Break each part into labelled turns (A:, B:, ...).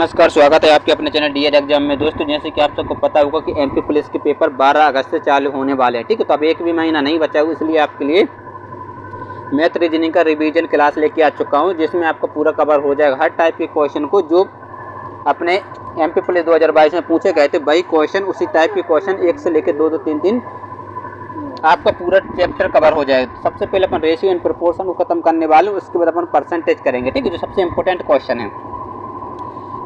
A: नमस्कार, स्वागत है आपके अपने चैनल डीएड एग्जाम में। दोस्तों, जैसे कि आप सबको पता होगा कि एमपी पुलिस के पेपर 12 अगस्त से चालू होने वाले हैं। ठीक है, तो अब एक भी महीना नहीं बचा हुआ, इसलिए आपके लिए मैथ रीजनिंग का रिवीजन क्लास लेके आ चुका हूं, जिसमें आपका पूरा कवर हो जाएगा हर टाइप के क्वेश्चन को जो अपने एमपी पुलिस 2022 में पूछे गए थे। वही क्वेश्चन, उसी टाइप के क्वेश्चन 1 से लेकर 2 3 आपका पूरा चैप्टर कवर हो जाएगा। सबसे पहले अपन रेशियो एंड प्रोपोर्शन को खत्म करने वाले, उसके बाद अपन परसेंटेज करेंगे। ठीक है, जो सबसे इंपॉर्टेंट क्वेश्चन है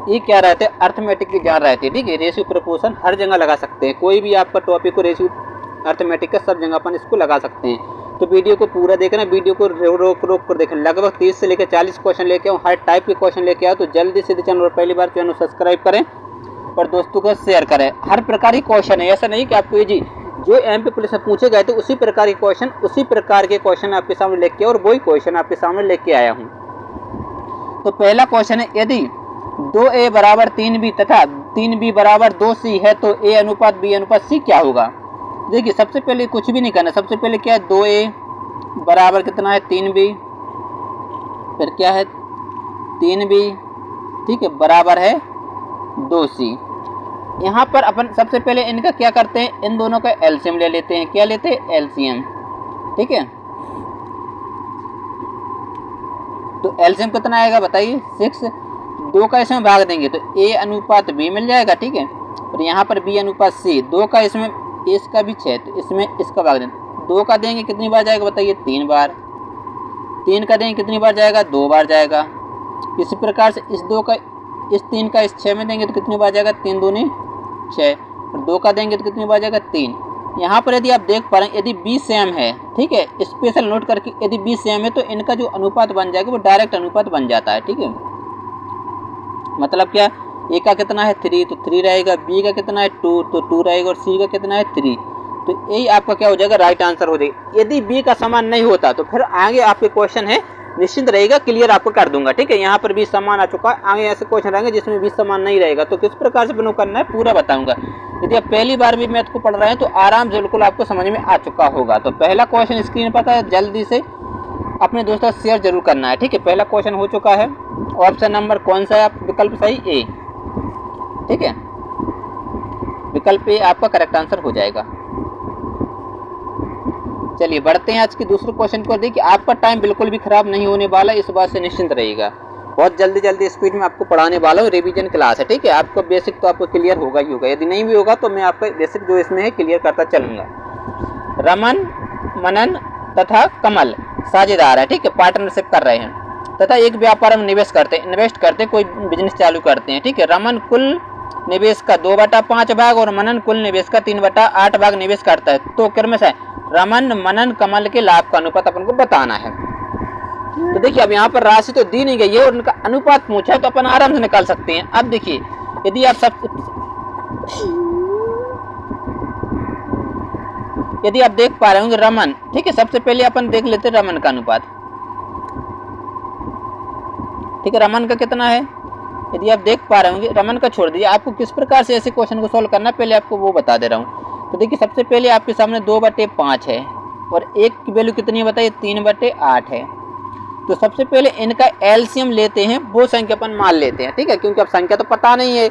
A: ये क्या रहते हैं, अर्थमेटिक की जान रहती है। ठीक है, रेशियो प्रोपोर्शन हर जगह लगा सकते हैं, कोई भी आपका टॉपिक को रेशियो अर्थमेटिक का सब जगह अपन इसको लगा सकते हैं। तो वीडियो को पूरा देखना, वीडियो को रोक कर देखना। लगभग 30 से लेकर 40 क्वेश्चन लेके आओ, हर टाइप के क्वेश्चन लेके आओ। तो जल्दी से चैनल और पहली बार चैनल सब्सक्राइब करें और दोस्तों को शेयर करें। हर प्रकार के क्वेश्चन है, ऐसा नहीं कि आपको ये जी जो एमपी पुलिस में पूछे गए थे उसी प्रकार के क्वेश्चन आपके सामने लेके और वही क्वेश्चन आपके सामने लेके आया हूँ। तो पहला क्वेश्चन है, यदि 2a बराबर 3b तथा 3b बराबर 2c है तो a अनुपात b अनुपात c क्या होगा। देखिए, सबसे पहले कुछ भी नहीं करना। सबसे पहले क्या है, 2a बराबर कितना है 3b, फिर क्या है 3b, ठीक है, बराबर है 2c। यहाँ पर अपन सबसे पहले इनका क्या करते हैं, इन दोनों का एलसीएम ले लेते हैं। क्या लेते हैं, एलसीएम। ठीक है, तो एलसीएम कितना आएगा बताइए, 6। 2 का इसमें भाग देंगे तो a अनुपात b मिल जाएगा। ठीक है, और यहाँ पर b अनुपात c। 2 का इसमें इसका भी 6, तो इसमें इसका भाग देंगे। 2 का देंगे कितनी बार जाएगा बताइए, 3 बार। 3 का देंगे कितनी बार जाएगा, 2 बार जाएगा। इसी प्रकार से इस 2 का इस 3 का इस 6 में देंगे तो कितनी बार जाएगा, 3 दूनी 6, और 2 का देंगे तो कितनी बार जाएगा, 3। यहाँ पर यदि आप देख पा रहे हैं, यदि b सेम है, ठीक है, स्पेशल नोट करके, यदि b सेम है तो इनका जो अनुपात बन जाएगा वो डायरेक्ट अनुपात बन जाता है। ठीक है, मतलब क्या, a का कितना है 3 तो 3 रहेगा, b का कितना है 2 तो 2 रहेगा, और c का कितना है 3। तो यही आपका क्या हो जाएगा, राइट आंसर हो जाएगा। यदि b का समान नहीं होता तो फिर आगे आपके क्वेश्चन है निश्चिंत रहेगा, क्लियर आपको कर दूंगा। ठीक है, यहाँ पर b समान आ चुका है, आगे ऐसे क्वेश्चन रहेंगे जिसमें b समान नहीं रहेगा। तो किस प्रकार से बनो करना है पूरा बताऊंगा। यदि आप पहली बार भी मैथ को पढ़ रहे हैं तो आराम से बिल्कुल आपको समझ में आ चुका होगा। तो पहला क्वेश्चन स्क्रीन पर था, जल्दी से अपने दोस्तों शेयर जरूर करना है। ठीक है, पहला क्वेश्चन हो चुका है। ऑप्शन नंबर कौन सा है, विकल्प सही ए। ठीक है, विकल्प ए आपका करेक्ट आंसर हो जाएगा। चलिए बढ़ते हैं आज के दूसरे क्वेश्चन को। देखिए, आपका टाइम बिल्कुल भी खराब नहीं होने वाला, इस बात से निश्चिंत रहिएगा। बहुत जल्दी स्पीड में आपको पढ़ाने वाला हूँ, रिवीजन क्लास है। ठीक है, आपको बेसिक तो आपको क्लियर होगा ही होगा, यदि नहीं भी होगा तो मैं आपका बेसिक जो इसमें है क्लियर करता चलूंगा। रमन, मनन तथा कमल साझेदार है। ठीक है, पार्टनरशिप कर रहे हैं तथा एक व्यापार में निवेश करते हैं, इन्वेस्ट करते हैं, कोई बिजनेस चालू करते हैं। ठीक है, रमन कुल निवेश का 2/5 भाग और मनन कुल निवेश का 3/8 भाग निवेश करता है। तो क्रम से रमन, मनन, कमल के लाभ का अनुपात अपन को बताना है। तो देखिए, अब यहाँ पर राशि तो दी नहीं गई है और उनका अनुपात पूछा है, तो अपन आराम से निकाल सकते हैं। अब देखिए, यदि आप देख पा रहे होंगे रमन, ठीक है, सबसे पहले अपन देख लेते हैं रमन का अनुपात। ठीक है, रमन का कितना है, यदि आप देख पा रहे होंगे, रमन का छोड़ दीजिए, आपको किस प्रकार से ऐसे क्वेश्चन को सोल्व करना है पहले आपको वो बता दे रहा हूँ। तो देखिए, सबसे पहले आपके सामने 2/5 है और 1 की वैल्यू कितनी है बताइए, 3/8 है। तो सबसे पहले इनका एलसीएम लेते हैं, वो संख्या अपन मान लेते हैं। ठीक है, क्योंकि अब संख्या तो पता नहीं है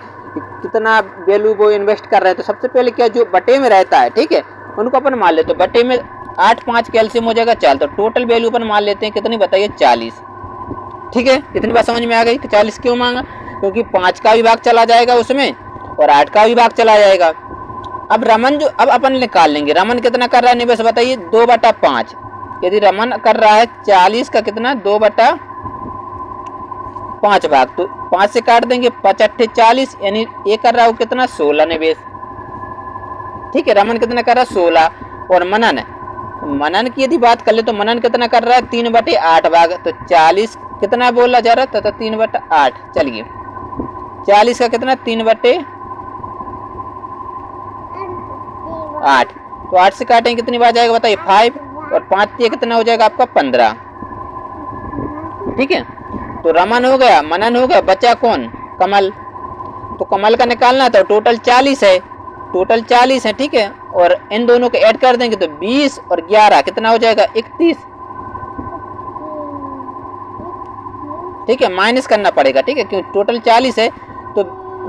A: कितना वैल्यू वो इन्वेस्ट कर रहे हैं। तो सबसे पहले क्या, जो बटे में रहता है, ठीक है, उनको अपन मान लेते हैं। बटे में 8 5 का एलसीएम हो जाएगा 4, तो टोटल वैल्यू अपन मान लेते हैं कितनी बताइए, 40। ठीक है, इतनी बात समझ में आ गई कि 40 क्यों मांगा, क्योंकि 5 का भी भाग चला जाएगा उसमें और 8 का भी भाग चला जाएगा। अब रमन जो अब अपन निकाल लेंगे, रमन कितना कर रहा है निवेश बताइए, 2/5। यदि रमन कर रहा है 40 का कितना, 2/5 भाग, तो 5 से काट देंगे, 5 8 40, यानी ये कर रहा है कितना, 16 निवेश। ठीक है, रमन कितना कर रहा है, 16। और मनन की यदि बात कर ले तो मनन कितना कर रहा है, 3/8 भाग, तो 40 कितना बोला जा रहा था, तो 3/8। चलिए, 40 का कितना, 3/8, तो 8 से काटेंगे कितनी बार जाएगा बताइए, 5, और 5 कितना हो जाएगा आपका, 15। ठीक है, तो रमन हो गया, मनन हो गया, बचा कौन, कमल। तो कमल का निकालना है तो टोटल 40 है, टोटल 40 है। ठीक है, और इन दोनों को ऐड कर देंगे तो 20 और 11 कितना हो जाएगा, 31। ठीक है, माइनस करना पड़ेगा। ठीक है, क्योंकि टोटल 40 है तो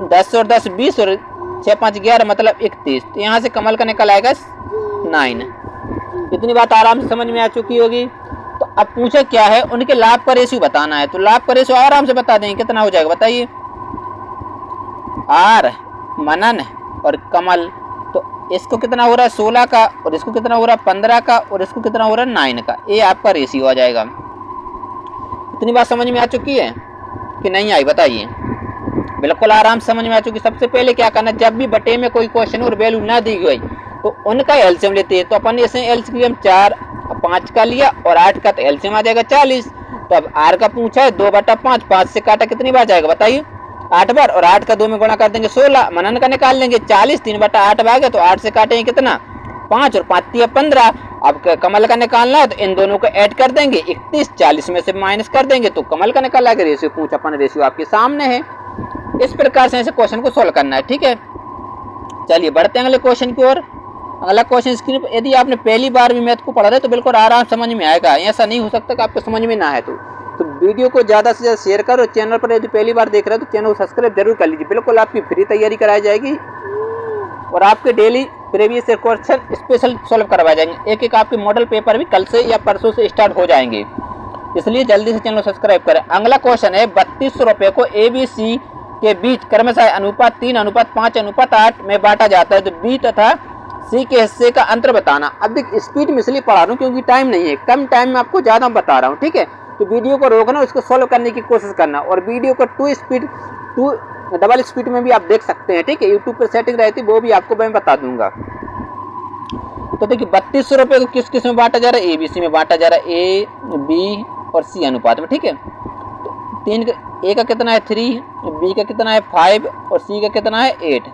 A: 10 और 10 20 और 6 5 11 मतलब 31। तो यहाँ से कमल का निकल आएगा 9। इतनी बात आराम से समझ में आ चुकी होगी। तो अब पूछा क्या है, उनके लाभ का रेशियो बताना है। तो लाभ का रेशियो आराम से बता देंगे, कितना हो जाएगा बताइए। आर मनन और कमल, तो इसको कितना हो रहा है 16 का, और इसको कितना हो रहा है 15 का, और इसको कितना हो रहा है 9 का। ये आपका रेशियो आ जाएगा। इतनी बात समझ में आ चुकी है कि नहीं आई बताइए। बिल्कुल आराम से समझ में आ चुकी। सबसे पहले क्या करना, जब भी बटे में कोई क्वेश्चन और वैल्यू ना दी गई तो उनका एलसीएम लेते हैं। तो अपन ऐसे एलसीएम 4 5 का लिया और 8 का, तो एलसीएम आ जाएगा 40। तो अब आर का पूछा है 2/5, 5 से काटा कितनी बार जाएगा बताइए 8 बार, और 8 का 2 में गुणा कर देंगे 16। मनन का निकाल लेंगे 40, 3/8 भागे, तो 8 से काटेंगे कितना 5 और 5 या 15। अब कमल का निकालना है तो इन दोनों को ऐड कर देंगे 31, 40 में से माइनस कर देंगे तो कमल का निकाल आएगा। रेशियो पूछा अपन, रेशियो आपके सामने है। इस प्रकार से ऐसे क्वेश्चन को सोल्व करना है, ठीक है। चलिए बढ़ते हैं अगले क्वेश्चन की ओर। अगला क्वेश्चन स्क्रीन पर, यदि आपने पहली बार भी मैथ को पढ़ा है तो बिल्कुल आराम समझ में आएगा। ऐसा नहीं हो सकता कि आपको समझ में ना है। तो वीडियो को ज़्यादा से ज़्यादा शेयर करो। चैनल पर यदि पहली बार देख रहे हो तो चैनल को सब्सक्राइब जरूर कर लीजिए। बिल्कुल आपकी फ्री तैयारी कराई जाएगी और आपके daily previous question special solve करवाए जाएंगे। एक एक आपके मॉडल पेपर भी कल से या परसों से स्टार्ट हो जाएंगे, इसलिए जल्दी से चैनल को सब्सक्राइब करें। अगला क्वेश्चन है 3200 रुपये को ABC के बीच क्रमशः अनुपात 3, अनुपात 5, अनुपात 8 में बांटा जाता है। तो B तथा C के हिस्से का अंतर बताना। अब देख स्पीड में इसलिए पढ़ा रहा हूँ क्योंकि टाइम नहीं है, कम टाइम में आपको ज़्यादा बता रहा हूँ, ठीक है। तो वीडियो को रोकना, उसको सॉल्व करने की कोशिश करना, और वीडियो को 2 डबल स्पीड में भी आप देख सकते हैं, ठीक है। यूट्यूब पर सेटिंग रहती है, वो भी आपको मैं बता दूंगा। तो देखिए 3200 रुपये को किस किस में बांटा जा रहा है, ABC में बांटा जा रहा है, A, B और C अनुपात में, ठीक है। तो 3 A का कितना है 3, B का कितना है 5 और C का कितना है 8।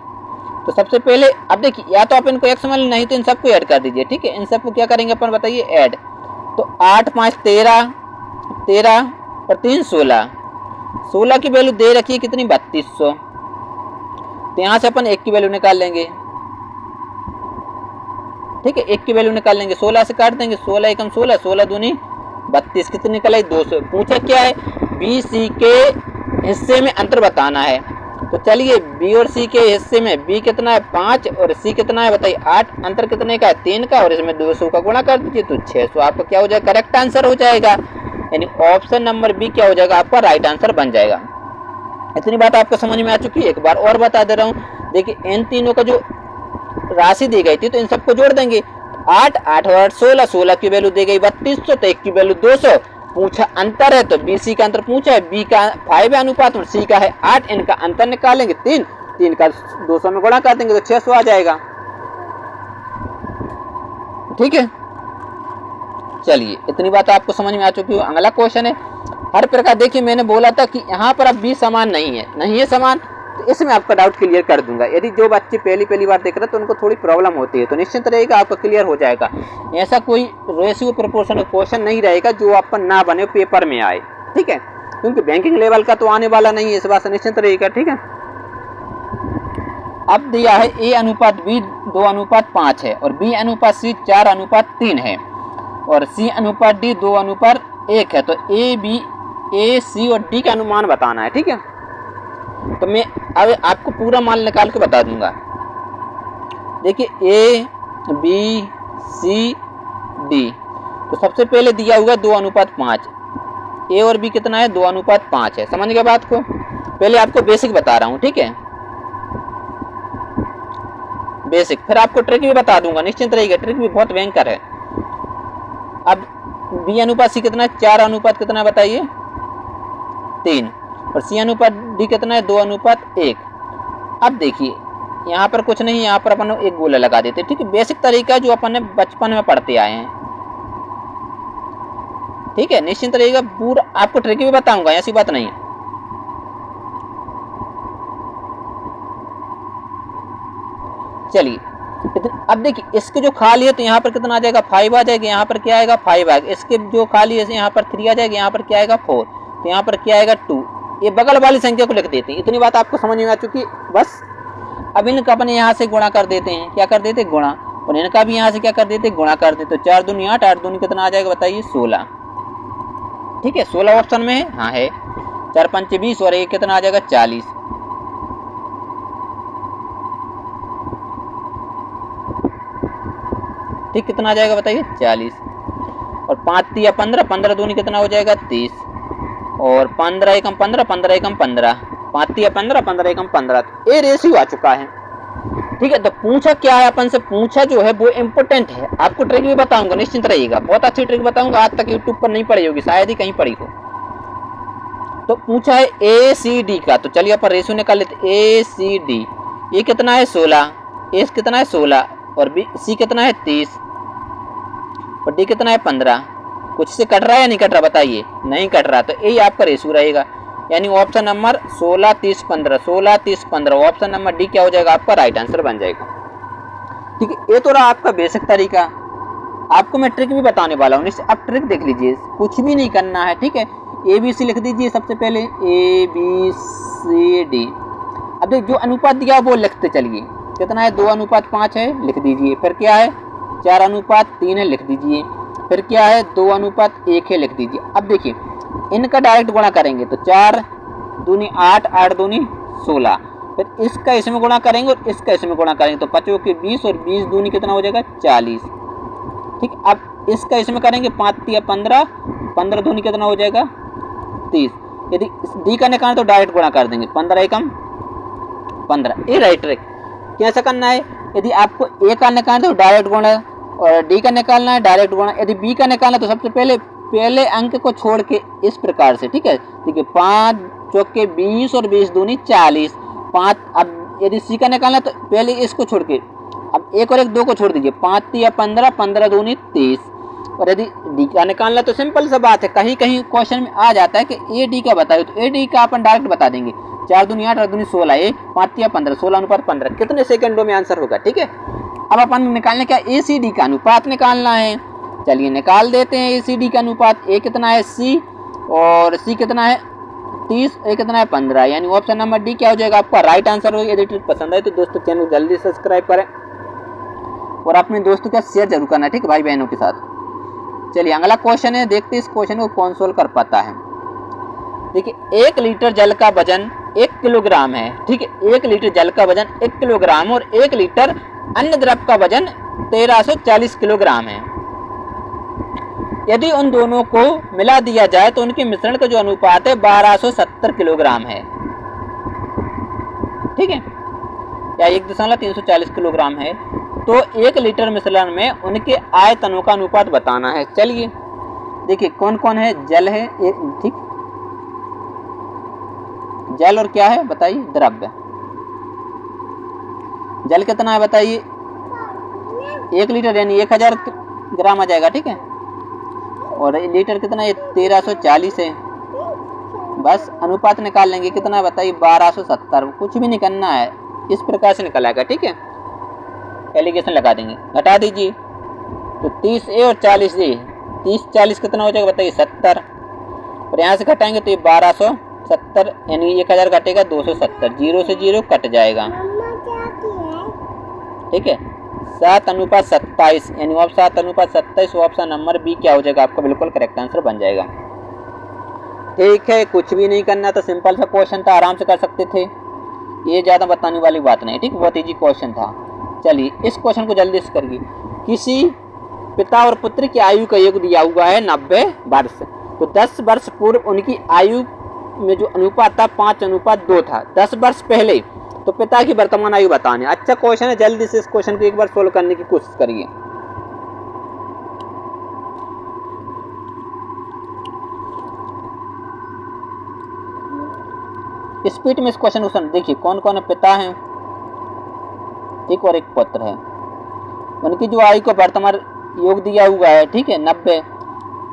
A: तो सबसे पहले अब देखिए, या तो आप इनको एक समझ, नहीं तो इन सबको ऐड कर दीजिए, ठीक है। इन सबको क्या करेंगे अपन बताइए, ऐड। तो 8 5 13 13 और 3 16। 16 की वैल्यू दे रखी है कितनी 3200। तो यहाँ से अपन 1 की वैल्यू निकाल लेंगे, ठीक है। 1 की वैल्यू निकाल लेंगे, 16 से काट देंगे, 16 एकम 16, 16 दूनी 32, कितनी निकल आई 200। पूछा क्या है, BC के हिस्से में अंतर बताना है। तो चलिए B और C के हिस्से में B कितना है 5 और C कितना है बताइए 8। अंतर कितने का है 3 का, और इसमें 200 का गुणा कर दीजिए तो 600 आपका क्या हो जाएगा, करेक्ट आंसर हो जाएगा। यानी ऑप्शन नंबर B क्या हो जाएगा, आपका राइट आंसर बन जाएगा। इतनी बात आपको समझ में आ चुकी है। एक बार और बता दे रहा हूँ, देखिए इन तीनों का जो राशि दी गई थी तो इन सबको जोड़ देंगे। 8 8 और 8 16, 16 की वैल्यू दी गई 3200, तो 1 की वैल्यू 200। पूछा अंतर है तो BC का अंतर पूछा है, B का 5 है अनुपात और C का है 8। इनका अंतर निकालेंगे 3, 3 का 200 में गुणा कर देंगे तो 600 आ जाएगा, ठीक है। चलिए इतनी बात आपको समझ में आ चुकी है। अगला क्वेश्चन है हर प्रकार, देखिए मैंने बोला था कि यहाँ पर अब B समान नहीं है समान, तो इसमें आपका डाउट क्लियर कर दूंगा। यदि जो बच्चे पहली बार देख रहे हैं तो उनको थोड़ी प्रॉब्लम होती है, तो निश्चित रहेगा आपका क्लियर हो जाएगा। ऐसा कोई रेशियो प्रोपोर्शन क्वेश्चन नहीं रहेगा जो आपका ना बने पेपर में आए, ठीक है, क्योंकि बैंकिंग लेवल का तो आने वाला नहीं है, इस बात से निश्चित रहेगा, ठीक है। अब दिया है A अनुपात B 2 अनुपात 5 है, और B अनुपात C 4 अनुपात 3 है, और C अनुपात D 2 अनुपात 1 है। तो A, C और D का अनुमान बताना है, ठीक है। तो मैं अब आपको पूरा मान निकाल के बता दूंगा। देखिए A, B, C, D, तो सबसे पहले दिया हुआ 2 अनुपात 5। A और B कितना है 2 अनुपात 5 है। समझ गए बात को। पहले आपको बेसिक बता रहा हूँ, ठीक है, बेसिक। फिर आपको ट्रिक भी बता दूंगा, निश्चिंत रहिएगा, ट्रिक भी बहुत भयंकर है। अब B अनुपात C कितना है 4 अनुपात कितना है बताइए 3, और C अनुपात D कितना है 2 अनुपात 1। अब देखिए यहाँ पर कुछ नहीं, यहाँ पर अपन एक गोला लगा देते, ठीक है। बेसिक तरीका जो अपन ने बचपन में पढ़ते आए हैं, ठीक है। निश्चिंत रहिएगा, पूरा आपको ट्रिक भी बताऊंगा, ऐसी बात नहीं है। चलिए अब देखिए इसके जो खाली है तो यहाँ पर कितना आ जाएगा 5 आ जाएगा, यहाँ पर क्या आएगा 5 आएगा। इसके जो खाली है यहाँ पर 3 आ जाएगा, यहाँ पर क्या आएगा 4, तो यहाँ पर क्या आएगा 2। ये बगल वाली संख्या को लिख देते हैं। इतनी बात आपको समझ में आ चुकी है बस। अब इनका अपन यहाँ से गुणा कर देते हैं, क्या कर देते गुणा, और इनका भी यहाँ से क्या कर देते गुणा कर देते। तो 4 दूनी 8, 8 दूनी कितना आ जाएगा बताइए 16, ठीक है। 16 ऑप्शन में है, हाँ है। 4 5 20 और 1 कितना आ जाएगा 40, ठीक, कितना आ जाएगा बताइए 40। और 5 तिया 15, 15 दूनी कितना हो जाएगा 30, और 15 एकम 15, 15 एकम 15, 5 तिया 15, 15 एकम 15। ये रेशियो आ चुका है। ठीक है, तो पूछा क्या है अपन से, पूछा जो है वो इम्पोर्टेंट है। आपको ट्रिक भी बताऊंगा, निश्चिंत रहिएगा, बहुत अच्छी ट्रिक बताऊंगा, आज तक यूट्यूब पर नहीं पढ़ी होगी, शायद ही कहीं पढ़ी हो। तो पूछा है ए सी डी का, तो चलिए अपन रेशियो निकाल लेते। ए सी डी, ये कितना है 16, ए कितना है 16, और बी सी कितना है 30, और डी कितना है 15। कुछ से कट रहा है या नहीं कट रहा बताइए, नहीं कट रहा, तो यही आपका रेशियो रहेगा, यानी option number 16 30 15, 16 30 15, option number D क्या हो जाएगा आपका राइट आंसर बन जाएगा। ठीक है, ये तो रहा आपका बेसिक तरीका। आपको मैं ट्रिक भी बताने वाला हूँ, आप ट्रिक देख लीजिए, कुछ भी नहीं करना है। ठीक है, ए बी सी लिख दीजिए सबसे पहले, ए बी सी डी। अब देख जो अनुपात दिया वो लिखते चलिए, कितना है 2:5 है, लिख दीजिए। फिर क्या है 4:3 है, लिख दीजिए। फिर क्या है 2:1 है, लिख दीजिए। अब देखिए इनका डायरेक्ट गुणा करेंगे तो 4 दूनी 8, 8 दूनी 16, फिर इसका इसमें गुणा करेंगे और इसका इसमें गुणा करेंगे तो 5 के 20, और 20 दूनी कितना हो जाएगा 40। ठीक, अब इसका इसमें करेंगे 5 तिया 15, 15 दूनी कितना हो जाएगा 30। यदि डी का निकालना तो डायरेक्ट गुणा कर देंगे, 15 एकम 15। ये राइट ट्रिक। कैसा करना है, यदि आपको ए का निकालना तो डायरेक्ट गुणा, और डी का निकालना है डायरेक्ट गुणा। यदि बी का निकालना तो सबसे पहले अंक को छोड़ के इस प्रकार से। ठीक है, ठीक है, 5 चौके 20 और 20 दूनी 40, 5। अब यदि सी का निकालना तो पहले इसको छोड़ के, अब 1 और 1 2 को छोड़ दीजिए, 5 तिया 15, 15 दूनी 30। और यदि डी का निकालना तो सिंपल सा बात है, कहीं कहीं क्वेश्चन में आ जाता है कि ए डी का बताइए, तो ए डी का अपन डायरेक्ट बता देंगे, 4 दूनी 8, 8 दूनी 16, ये 5 तिया 15, 16:15, कितने सेकंडों में आंसर होगा। ठीक है, अब अपन निकालने क्या, ए सी डी का अनुपात निकालना है। चलिए निकाल देते हैं ए सी डी का अनुपात। ए कितना है सी, और सी कितना है 30, ए कितना है 15, यानी ऑप्शन नंबर डी क्या हो जाएगा आपका राइट आंसर होगा। यदि ट्रिक पसंद आए तो दोस्तों चैनल जल्दी सब्सक्राइब करें और अपने दोस्तों का शेयर जरूर करना, ठीक है भाई बहनों के साथ। चलिए अगला क्वेश्चन है, देखते इस क्वेश्चन को कौन सोल्व कर पाता है। देखिए 1 लीटर जल का वजन 1 किलोग्राम है। ठीक है, 1 लीटर जल का वजन 1 किलोग्राम और 1 लीटर अन्य द्रव का वजन 1340 किलोग्राम है। यदि उन दोनों को मिला दिया जाए तो उनके मिश्रण का जो अनुपात है 1270 किलोग्राम है। ठीक है, या 1.340 किलोग्राम है। तो 1 लीटर मिश्रण में उनके आयतनों का अनुपात बताना है। चलिए देखिए कौन कौन है, जल है एक, ठीक, जल और क्या है बताइए, द्रव्य। जल कितना है बताइए 1 लीटर यानी 1000 ग्राम आ जाएगा। ठीक है, और लीटर कितना है 1340 है। बस अनुपात निकाल लेंगे, कितना बताइए 1270। कुछ भी नहीं करना है, इस प्रकार से निकल आएगा। ठीक है, एलिगेशन लगा देंगे, घटा दीजिए तो 30 ए और 40 ए, 30 40 कितना हो जाएगा बताइए 70, और यहाँ से घटाएंगे तो ये 1270, यानी 1000 घटेगा 270, 0 से 0 कट जाएगा। ठीक है, 7:27, यानी 7:27, ऑप्शन नंबर बी क्या हो जाएगा आपका बिल्कुल करेक्ट आंसर बन जाएगा। ठीक है, कुछ भी नहीं करना था, सिंपल सा क्वेश्चन था, आराम से कर सकते थे, ये ज़्यादा बताने वाली बात नहीं। ठीक, बहुत इजी क्वेश्चन था। चलिए इस क्वेश्चन को जल्दी से करिए। किसी पिता और पुत्र की आयु का योग दिया हुआ है 90 वर्ष, तो 10 वर्ष पूर्व उनकी आयु में जो अनुपात था 5:2 था। 10 वर्ष पहले तो पिता की वर्तमान आयु बताने। अच्छा क्वेश्चन है, जल्दी से इस क्वेश्चन को एक बार सोल्व करने की कोशिश करिए। स्पीड में इस क्वेश्चन को सुन, देखिए कौन कौन पिता हैं, ठीक, और एक पुत्र है। उनकी जो आयु को वर्तमान योग दिया हुआ है, ठीक है 90,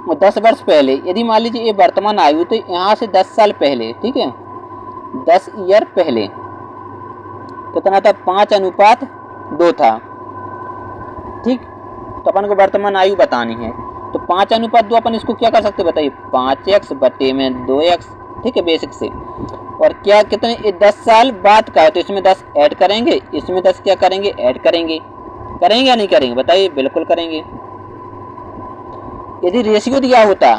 A: और 10 वर्ष पहले। यदि मान लीजिए ये वर्तमान आयु, तो यहाँ से 10 साल पहले, ठीक है 10 ईयर पहले कितना था 5:2 था। ठीक, तो अपन को वर्तमान आयु बतानी है, तो 5:2 अपन इसको क्या कर सकते बताइए 5x बटे में 2x। ठीक है, बेसिक से। और क्या कितने 10 साल बाद का है, तो इसमें 10 ऐड करेंगे, इसमें 10 क्या करेंगे ऐड करेंगे। करेंगे या नहीं करेंगे बताइए, बिल्कुल करेंगे। यदि रेशियो दिया होता,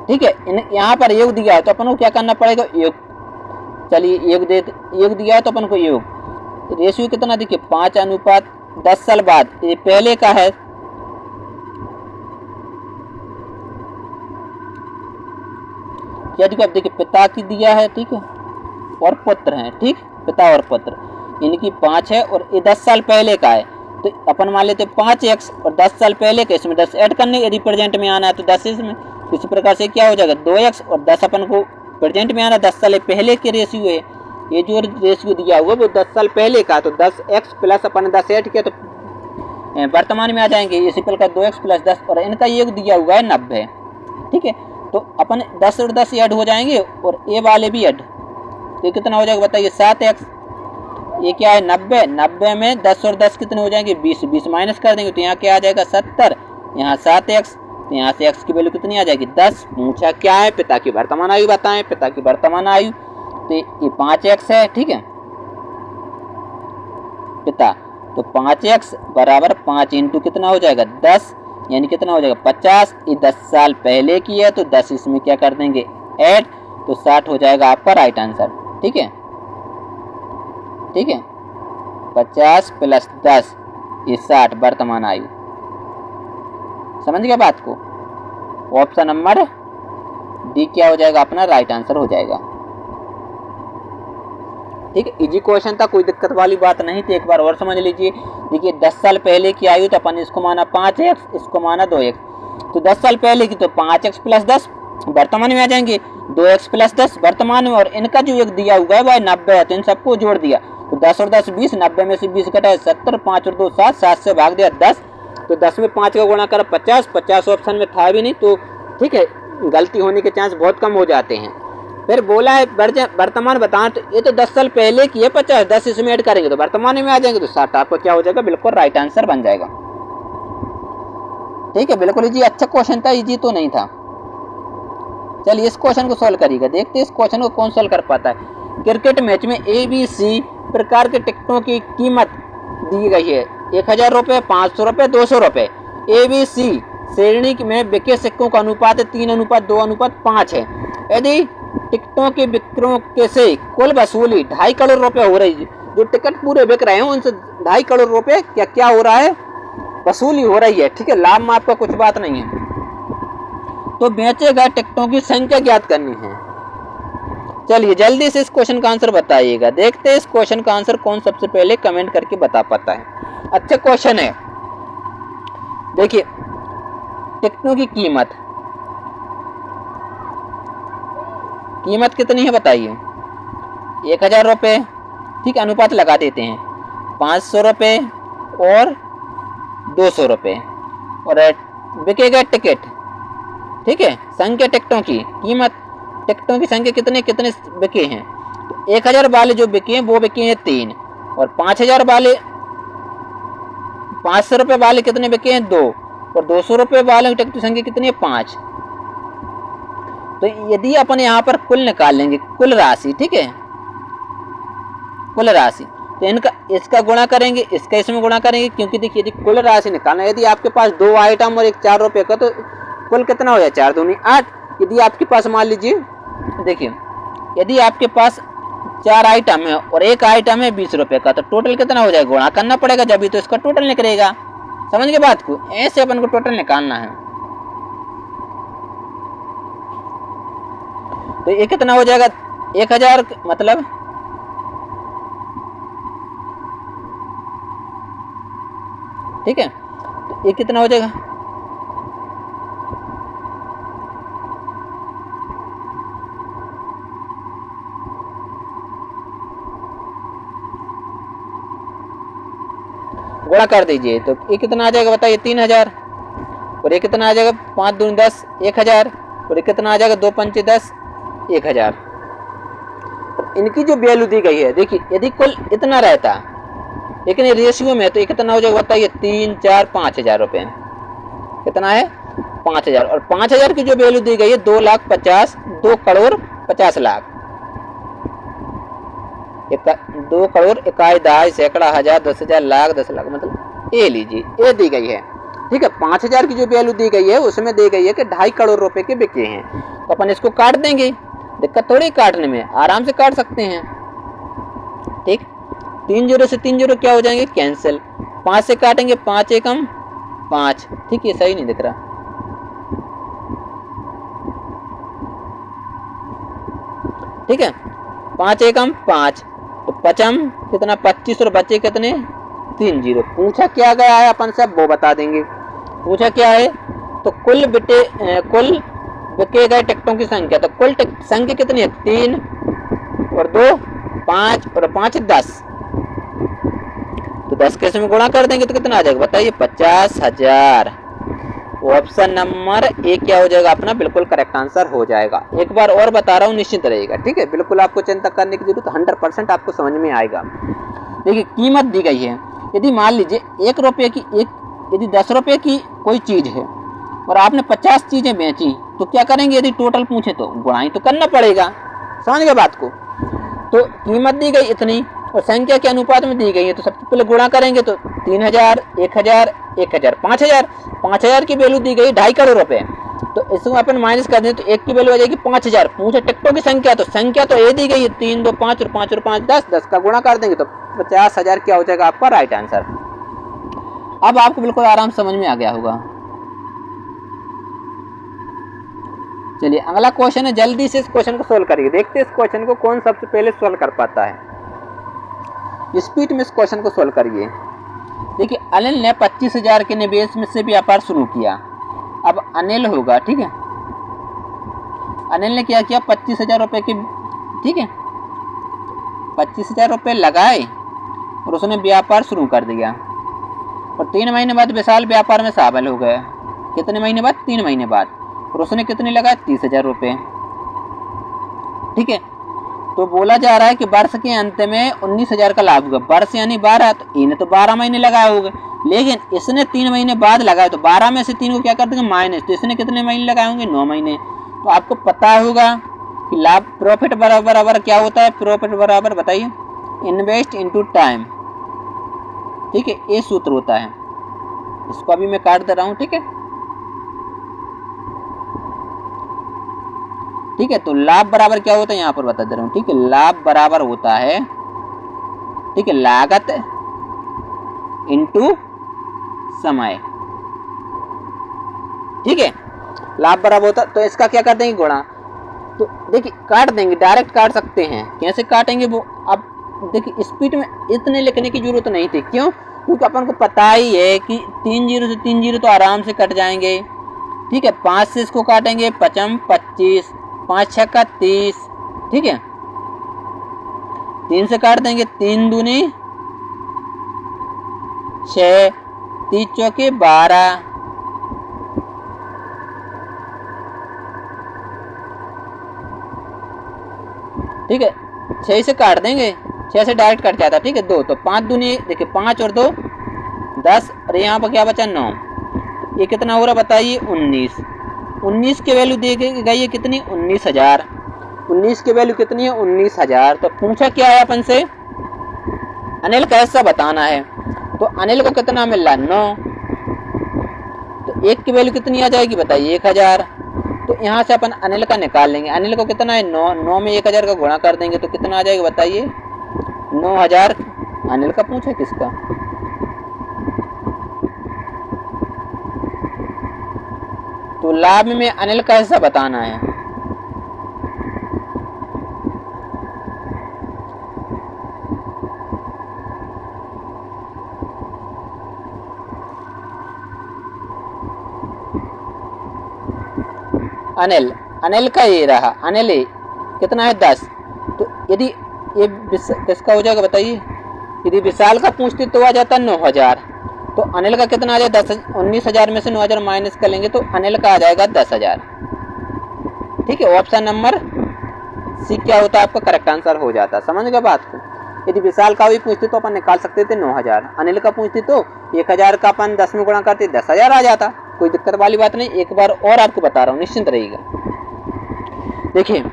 A: ठीक है, यहाँ पर योग दिया है तो अपन को क्या करना पड़ेगा योग। चलिए योग दिया है तो अपन को योग, रेशियो कितना देखिए 5:10 साल बाद, ये पहले का है यदि आप देखिए पिता की दिया है, ठीक है, और पुत्र हैं, ठीक, पिता और पुत्र, इनकी 5 है और ये 10 साल पहले का है, तो अपन मान लेते 5x और 10 साल पहले का, इसमें 10 ऐड करने, यदि प्रेजेंट में आना है तो 10 इसमें, इसी प्रकार से क्या हो जाएगा 2x और 10 अपन को प्रेजेंट में आना, 10 साल पहले के रेशियो है, ये जो रेशियो दिया हुआ वो 10 साल पहले का, तो 10x प्लस अपन 10 ऐड किया तो वर्तमान में आ जाएंगे, इसी प्रकार 2x प्लस 10 और इनका योग दिया हुआ है 90, ठीक है, तो अपन 10 और 10 ऐड हो जाएंगे और ये वाले भी ऐड, तो कितना हो जाएगा बताइए 7x, ये क्या है 90, 90 में 10 और 10 कितने हो जाएंगे 20, 20 माइनस कर देंगे तो यहाँ क्या आ जाएगा 70, यहाँ 7x, तो यहाँ से x की वैल्यू कितनी आ जाएगी 10। पूछा क्या है पिता की वर्तमान आयु बताएं, पिता की वर्तमान आयु, तो ये 5x है, ठीक है, पिता, तो 5x बराबर 5 इंटू कितना हो जाएगा 10, यानी कितना हो जाएगा 50, ये 10 साल पहले की है तो 10 इसमें क्या कर देंगे ऐड, तो 60 हो जाएगा आपका राइट आंसर, ठीक है, ठीक है, 50 प्लस 10 ये 60 वर्तमान आयु, समझ गया बात को। ऑप्शन नंबर डी क्या हो जाएगा अपना राइट आंसर हो जाएगा, ठीक है, इजी क्वेश्चन था, कोई दिक्कत वाली बात नहीं थी, एक बार और समझ लीजिए। देखिए 10 साल पहले की आयु तो अपन इसको माना 5x, इसको माना 2x, तो 10 साल पहले की तो 5x प्लस 10 वर्तमान में आ जाएंगे, 2x प्लस 10 वर्तमान में, और इनका जो एक दिया हुआ है वह 90 है, तो इन सबको जोड़ दिया, तो 10 और 10 20, 90 में से 20 घटाए 70, 5 और 2 7, 7 से भाग दिया 10, तो 10 में 5 का गुणा कर 50, 50 ऑप्शन में था भी नहीं, तो ठीक है, गलती होने के चांस बहुत कम हो जाते हैं। फिर बोला है वर्तमान बताएं, तो ये तो 10 साल पहले की है 50, 10 इसमें ऐड करेंगे तो वर्तमान में आ जाएंगे, तो 60 आपका क्या हो जाएगा बिल्कुल राइट आंसर बन जाएगा, ठीक है, बिल्कुल इजी, अच्छा क्वेश्चन था, इजी तो नहीं था। चलिए इस क्वेश्चन को सॉल्व करिएगा, देखते हैं इस क्वेश्चन को कौन सॉल्व कर पाता है। क्रिकेट मैच में ABC प्रकार के टिकटों की कीमत दी गई है, 1000 रुपये, 500 रुपये, 200 रुपये। ABC श्रेणी में बिके सिक्कों का अनुपात 3:2:5 है। यदि टिकटों के विक्रयों के से कुल वसूली 2.5 करोड़ रुपए हो रही है, जो टिकट पूरे बिक रहे हैं उनसे 2.5 करोड़ रुपए क्या हो रहा है वसूली हो रही है, ठीक है, लाभ में आपका कुछ बात नहीं है, तो बेचे गए टिकटों की संख्या ज्ञात करनी है। चलिए जल्दी से इस क्वेश्चन का आंसर बताइएगा, देखते हैं इस क्वेश्चन का आंसर कौन सबसे पहले कमेंट करके बता पाता है। अच्छा क्वेश्चन है, देखिए टिकटों की कीमत कितनी है बताइए, 1000 रुपये, ठीक, अनुपात लगा देते हैं 500 रुपये और 200 रुपये, और बिकेगा टिकट, ठीक है, संख्या टिकटों की कीमत, टिकटों की संख्या कितने बिके हैं, 1000 वाले जो बिके हैं वो बिके हैं 3, और 5000 वाले 500 रुपये वाले कितने बिके हैं 2, और 200 रुपये वाले टिकट की संख्या कितनी है 5। तो यदि अपन यहाँ पर कुल निकाल लेंगे, कुल राशि, ठीक है, कुल राशि, तो इनका इसका गुणा करेंगे, इसका इसमें गुणा करेंगे, क्योंकि देखिए यदि कुल राशि निकालना, यदि आपके पास 2 आइटम और एक 4 रुपये का, तो कुल कितना हो जाए 4 दूनी 8। यदि आपके पास मान लीजिए, देखिए यदि आपके पास 4 आइटम है और एक आइटम है 20 रुपये का, तो टोटल कितना हो जाएगा, गुणा करना पड़ेगा जब भी तो इसका टोटल निकलेगा, समझ गए बात को, ऐसे अपन को टोटल निकालना है। तो ये कितना हो जाएगा 1000, मतलब ठीक है, तो ये कितना हो जाएगा, गुणा कर दीजिए, तो ये कितना आ जाएगा बताइए 3000, और ये कितना आ जाएगा 5 दूनी 10, 1000, और ये कितना आ जाएगा 2 पंचे 10, 1000। इनकी जो वैल्यू दी गई है, देखिए यदि कुल इतना रहता लेकिन ये रेशियो में, तो ये कितना हो जाएगा बताइए 3, 4, 5000 रुपये, कितना है 5000, और 5000 की जो वैल्यू दी गई है 2,50,000, 2 करोड़ 50 लाख, 2 करोड़ 1 दहाई सैकड़ा हजार 10,000 लाख 10 लाख, मतलब ये लीजिए ये दी गई है, ठीक है। 5000 की जो वैल्यू दी गई है उसमें दी गई है कि 2.5 करोड़ रुपए के बिके हैं, तो अपन इसको काट देंगे, दिक्कत थोड़ी काटने में, आराम से काट सकते हैं, ठीक। 3 जीरो से 3 जीरो क्या हो जाएंगे कैंसिल, 5 से काटेंगे 5 एकम 5, ठीक है, सही नहीं दिख रहा, ठीक है, 5 एकम 5, तो पचम कितना 25 और बचे कितने 3 जीरो। पूछा क्या गया है अपन से, वो बता देंगे। पूछा क्या है, तो कुल बिके गए टिकटों की संख्या, तो कुल संख्या कितनी है 3 और 2 5 और 5 10, तो 10 के इसमें गुणा कर देंगे तो कितना आ जाएगा बताइए 50,000। ऑप्शन नंबर ए क्या हो जाएगा अपना बिल्कुल करेक्ट आंसर हो जाएगा। एक बार और बता रहा हूँ, निश्चिंत रहेगा, ठीक है, बिल्कुल आपको चिंता करने की जरूरत 100% आपको समझ में आएगा। देखिए कीमत दी गई है, यदि मान लीजिए 1 रुपये की यदि 10 रुपये की कोई चीज़ है और आपने 50 चीज़ें बेची, तो क्या करेंगे, यदि टोटल पूछे तो गुणाई तो करना पड़ेगा, समझ गए बात को। तो कीमत दी गई इतनी और संख्या के अनुपात में दी गई है, तो सबसे पहले गुणा करेंगे तो 3000 1000 1000 5000 की वैल्यू दी गई 2.5 करोड़ रुपए, तो इसको अपन माइनस कर दें तो 1 की वैल्यू आ जाएगी 5000। पूछे टिकटों की संख्या, तो संख्या तो ये दी गई है 3 2 5 और 5 और 5 10, 10 का गुणा कर देंगे तो 50,000 क्या हो जाएगा आपका राइट आंसर। अब आपको बिल्कुल आराम समझ में आ गया होगा। चलिए अगला क्वेश्चन है, जल्दी से इस क्वेश्चन को सोल्व करिए, देखते हैं इस क्वेश्चन को कौन सबसे पहले सोल्व कर पाता है। स्पीड में इस क्वेश्चन को सोल्व करिए। देखिए अनिल ने 25,000 के निवेश में से व्यापार शुरू किया। अब अनिल होगा, ठीक है, अनिल ने क्या किया 25,000 रुपये की, ठीक है, 25,000 रुपये लगाए और उसने व्यापार शुरू कर दिया और 3 महीने बाद विशाल व्यापार में शामिल हो गया। कितने महीने बाद, 3 महीने बाद, और उसने कितने लगाए 30,000 रुपये, ठीक है। तो बोला जा रहा है कि वर्ष के अंत में 19,000 का लाभ होगा। वर्ष यानी 12, तो इन्हें तो 12 महीने लगाए होंगे, लेकिन इसने 3 महीने बाद लगाए, तो 12 में से 3 को क्या कर देंगे माइनस, तो इसने कितने महीने लगाए होंगे 9 महीने। तो आपको पता होगा कि लाभ प्रॉफिट बराबर क्या होता है, प्रॉफिट बराबर बताइए इन्वेस्ट इनटू टाइम, ठीक है, ये सूत्र होता है। इसको अभी मैं काट दे रहा हूँ, ठीक है, ठीक है। तो लाभ बराबर क्या होता है यहाँ पर बता दे रहा हूँ, ठीक है, लाभ बराबर होता है, ठीक है, लागत इनटू समय, ठीक है, लाभ बराबर होता। तो इसका क्या कर देंगे गुणा, तो देखिए काट देंगे, डायरेक्ट काट सकते हैं, कैसे काटेंगे वो अब देखिए स्पीड में इतने लिखने की जरूरत नहीं थी, क्यों, क्योंकि अपन को पता ही है कि 3 जीरो से 3 जीरो तो आराम से कट जाएंगे, ठीक है। 5 से इसको काटेंगे 55 25, 5 6 का 30, ठीक है, 3 से काट देंगे 3 दूनी 6, 3 चौके 12, ठीक है, 6 से काट देंगे, 6 से डायरेक्ट कट जाता, ठीक है, 2, तो 5 दूनी देखिए 5 और 2 10, और यहाँ पर क्या बचा 9, ये कितना हो रहा बताइए 19। 19 की वैल्यू दी गई है कितनी 19,000, 19 की वैल्यू कितनी है 19,000। तो पूछा क्या है अपन से, अनिल कैसा बताना है, तो अनिल को कितना मिल रहा है 9, तो 1 की वैल्यू कितनी आ जाएगी बताइए 1,000। तो यहाँ से अपन अनिल का निकाल लेंगे, अनिल को कितना है 9, 9 में 1,000 का गुणा कर देंगे तो कितना आ जाएगा बताइए 9,000। अनिल का पूछा किसका, तो लाभ में अनिल का हिस्सा बताना है। अनिल का ये रहा, अनिल कितना है 10, तो यदि ये किसका हो जाएगा बताइए, यदि विशाल का पूछते तो आ जाता 9,000, तो अनिल का कितना आ जाएगा 19,000 में से 9,000 माइनस कर लेंगे तो अनिल का आ जाएगा 10,000, ठीक है। ऑप्शन नंबर सी क्या होता है आपका करेक्ट आंसर हो जाता, समझ गए बात को। यदि विशाल का भी पूछते तो अपन निकाल सकते थे 9,000, अनिल का पूछते तो 1,000 का अपन 10 में गुणा करते 10,000 आ जाता, कोई दिक्कत वाली बात नहीं। एक बार और आपको बता रहा हूँ, निश्चिंत रहिएगा। देखिए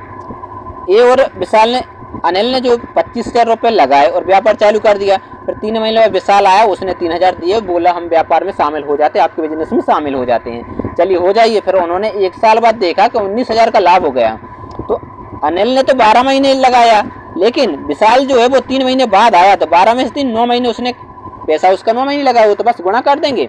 A: ये और विशाल ने, अनिल ने जो 25,000 रुपये लगाए और व्यापार चालू कर दिया, फिर 3 महीने में विशाल आया, उसने 3,000 दिए, बोला हम व्यापार में शामिल हो जाते, आपके बिजनेस में शामिल हो जाते हैं, चलिए हो जाइए। फिर उन्होंने 1 साल बाद देखा कि 19,000 का लाभ हो गया, तो अनिल ने तो 12 महीने लगाया, लेकिन विशाल जो है वो 3 महीने बाद आया, तो 12 में से 3 9 महीने उसने पैसा उसका 9 महीने लगाया, वो तो बस गुणा कर देंगे,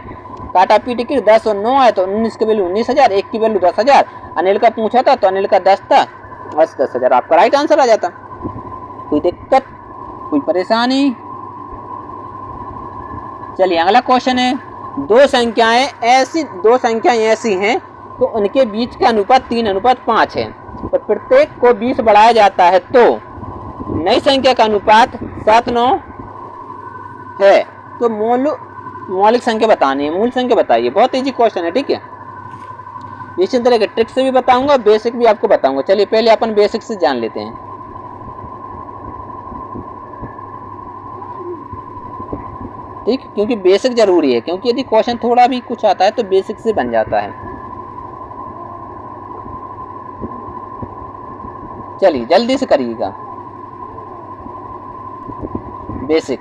A: काटा पीटी की 10 और 9 आए तो 19 की वैल्यू 19,000, 1 की वैल्यू 10,000। अनिल का पूछा था तो अनिल का 10 था, बस 10,000 आपका राइट आंसर आ जाता। कोई दिक्कत, कोई परेशानी? चलिए अगला क्वेश्चन है, दो संख्याएं ऐसी हैं तो उनके बीच का अनुपात 3:5 है और प्रत्येक को 20 बढ़ाया जाता है तो नई संख्या का अनुपात 7:9 है। तो मौलिक संख्या बतानी है, मूल संख्या बताइए। बहुत इजी क्वेश्चन है, ठीक है। इसी तरह के ट्रिक से भी बताऊंगा, बेसिक भी आपको बताऊंगा। चलिए पहले अपन बेसिक से जान लेते हैं, ठीक, क्योंकि बेसिक जरूरी है, क्योंकि यदि क्वेश्चन थोड़ा भी कुछ आता है तो बेसिक से बन जाता है। चलिए जल्दी से करिएगा। बेसिक,